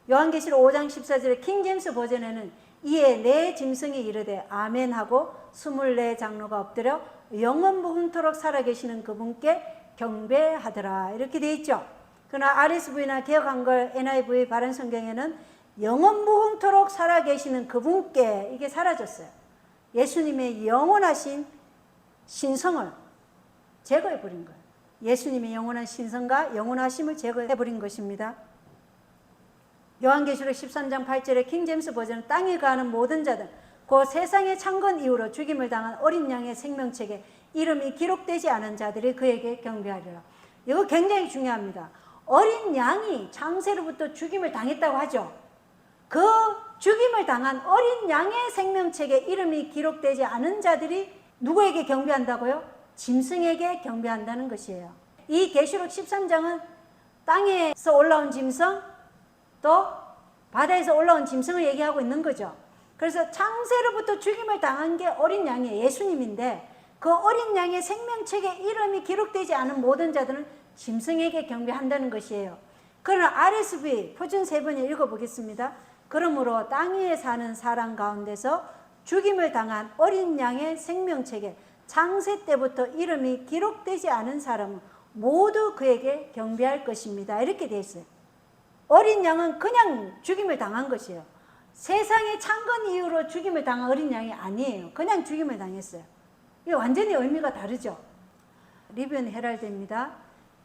요한계시록 5장 14절에 킹제임스 버전에는 이에 내 짐승이 이르되 아멘하고 24 장로가 엎드려 영원무궁토록 살아계시는 그분께 경배하더라. 이렇게 돼 있죠. 그러나 RSV나 개혁한글 NIV 바른 성경에는 영원무궁토록 살아계시는 그분께, 이게 사라졌어요. 예수님의 영원하신 신성을 제거해버린 거예요. 예수님의 영원한 신성과 영원하심을 제거해버린 것입니다. 요한계시록 13장 8절에 킹제임스 버전은 땅에 가는 모든 자들 그 세상의 창건 이후로 죽임을 당한 어린 양의 생명책에 이름이 기록되지 않은 자들이 그에게 경배하리라. 이거 굉장히 중요합니다. 어린 양이 창세로부터 죽임을 당했다고 하죠. 그 죽임을 당한 어린 양의 생명책에 이름이 기록되지 않은 자들이 누구에게 경배한다고요? 짐승에게 경배한다는 것이에요. 이 계시록 13장은 땅에서 올라온 짐승, 또 바다에서 올라온 짐승을 얘기하고 있는 거죠. 그래서 창세로부터 죽임을 당한 게 어린 양이에요. 예수님인데 그 어린 양의 생명책에 이름이 기록되지 않은 모든 자들은 짐승에게 경배한다는 것이에요. 그러나 RSV 표준 세 번에 읽어보겠습니다. 그러므로 땅 위에 사는 사람 가운데서 죽임을 당한 어린 양의 생명책에 창세 때부터 이름이 기록되지 않은 사람은 모두 그에게 경배할 것입니다. 이렇게 되어 있어요. 어린 양은 그냥 죽임을 당한 것이에요. 세상의 창건 이후로 죽임을 당한 어린 양이 아니에요. 그냥 죽임을 당했어요. 이게 완전히 의미가 다르죠. 리뷰는 헤랄드입니다.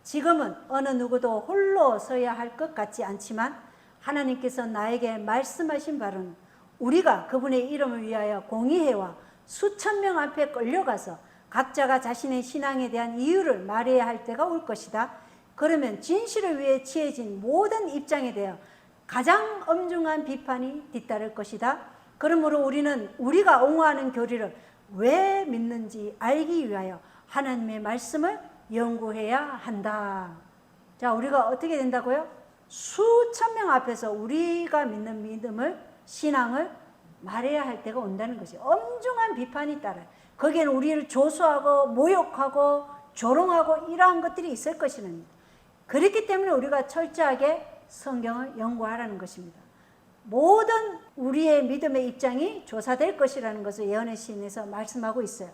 지금은 어느 누구도 홀로 서야 할 것 같지 않지만 하나님께서 나에게 말씀하신 바로는 우리가 그분의 이름을 위하여 공의회와 수천 명 앞에 끌려가서 각자가 자신의 신앙에 대한 이유를 말해야 할 때가 올 것이다. 그러면 진실을 위해 취해진 모든 입장에 대해 가장 엄중한 비판이 뒤따를 것이다. 그러므로 우리는 우리가 옹호하는 교리를 왜 믿는지 알기 위하여 하나님의 말씀을 연구해야 한다. 자, 우리가 어떻게 된다고요? 수천 명 앞에서 우리가 믿는 믿음을, 신앙을 말해야 할 때가 온다는 것이 엄중한 비판이 따라요. 거기에는 우리를 조소하고 모욕하고 조롱하고 이러한 것들이 있을 것이랍니다. 그렇기 때문에 우리가 철저하게 성경을 연구하라는 것입니다. 모든 우리의 믿음의 입장이 조사될 것이라는 것을 예언의 시인에서 말씀하고 있어요.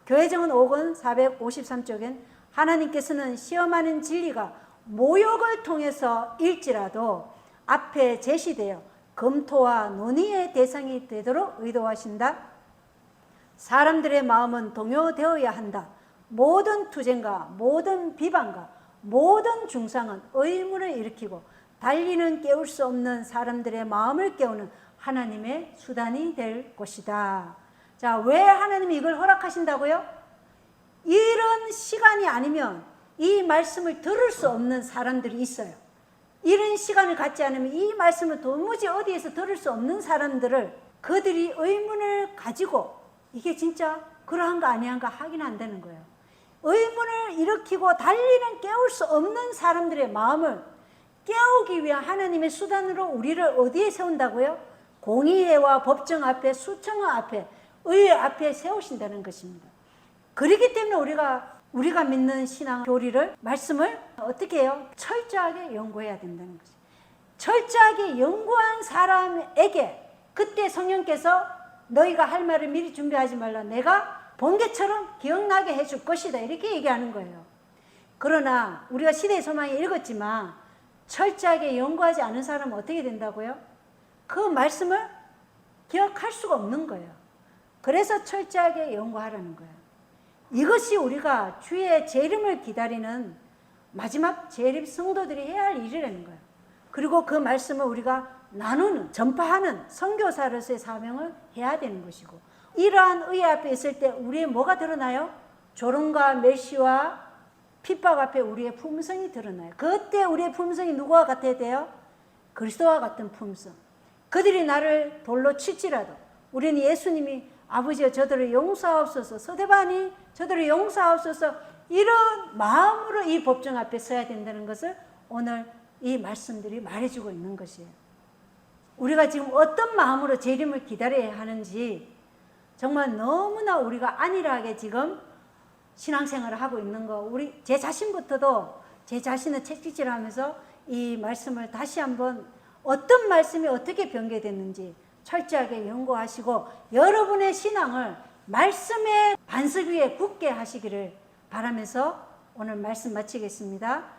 교회정은 5권 453쪽엔 하나님께서는 시험하는 진리가 모욕을 통해서 일지라도 앞에 제시되어 검토와 논의의 대상이 되도록 의도하신다. 사람들의 마음은 동요되어야 한다. 모든 투쟁과 모든 비방과 모든 중상은 의문을 일으키고 달리는 깨울 수 없는 사람들의 마음을 깨우는 하나님의 수단이 될 것이다. 자, 왜 하나님이 이걸 허락하신다고요? 이런 시간이 아니면 이 말씀을 들을 수 없는 사람들이 있어요. 이런 시간을 갖지 않으면 이 말씀을 도무지 어디에서 들을 수 없는 사람들을 그들이 의문을 가지고 이게 진짜 그러한 거 아니한가 확인한다는 거예요. 의문을 일으키고 달리는 깨울 수 없는 사람들의 마음을 깨우기 위한 하나님의 수단으로 우리를 어디에 세운다고요? 공의회와 법정 앞에, 수청원 앞에, 의회 앞에 세우신다는 것입니다. 그렇기 때문에 우리가 믿는 신앙 교리를, 말씀을 어떻게 해요? 철저하게 연구해야 된다는 것이죠. 철저하게 연구한 사람에게 그때 성령께서 너희가 할 말을 미리 준비하지 말라. 내가 번개처럼 기억나게 해줄 것이다. 이렇게 얘기하는 거예요. 그러나 우리가 시대의 소망에 읽었지만 철저하게 연구하지 않은 사람은 어떻게 된다고요? 그 말씀을 기억할 수가 없는 거예요. 그래서 철저하게 연구하라는 거예요. 이것이 우리가 주의 재림을 기다리는 마지막 재림 성도들이 해야 할 일이라는 거예요. 그리고 그 말씀을 우리가 나누는, 전파하는 선교사로서의 사명을 해야 되는 것이고, 이러한 의회 앞에 있을 때 우리의 뭐가 드러나요? 조롱과 멸시와 핍박 앞에 우리의 품성이 드러나요. 그때 우리의 품성이 누구와 같아야 돼요? 그리스도와 같은 품성. 그들이 나를 돌로 칠지라도 우리는 예수님이 아버지여 저들을 용서하옵소서, 서대반이 저들을 용서하옵소서, 이런 마음으로 이 법정 앞에 서야 된다는 것을 오늘 이 말씀들이 말해주고 있는 것이에요. 우리가 지금 어떤 마음으로 재림을 기다려야 하는지 정말 너무나 우리가 안일하게 지금 신앙생활을 하고 있는 거, 제 자신부터도 제 자신을 채찍질하면서 이 말씀을 다시 한번 어떤 말씀이 어떻게 변개됐는지 철저하게 연구하시고 여러분의 신앙을 말씀의 반석 위에 굳게 하시기를 바라면서 오늘 말씀 마치겠습니다.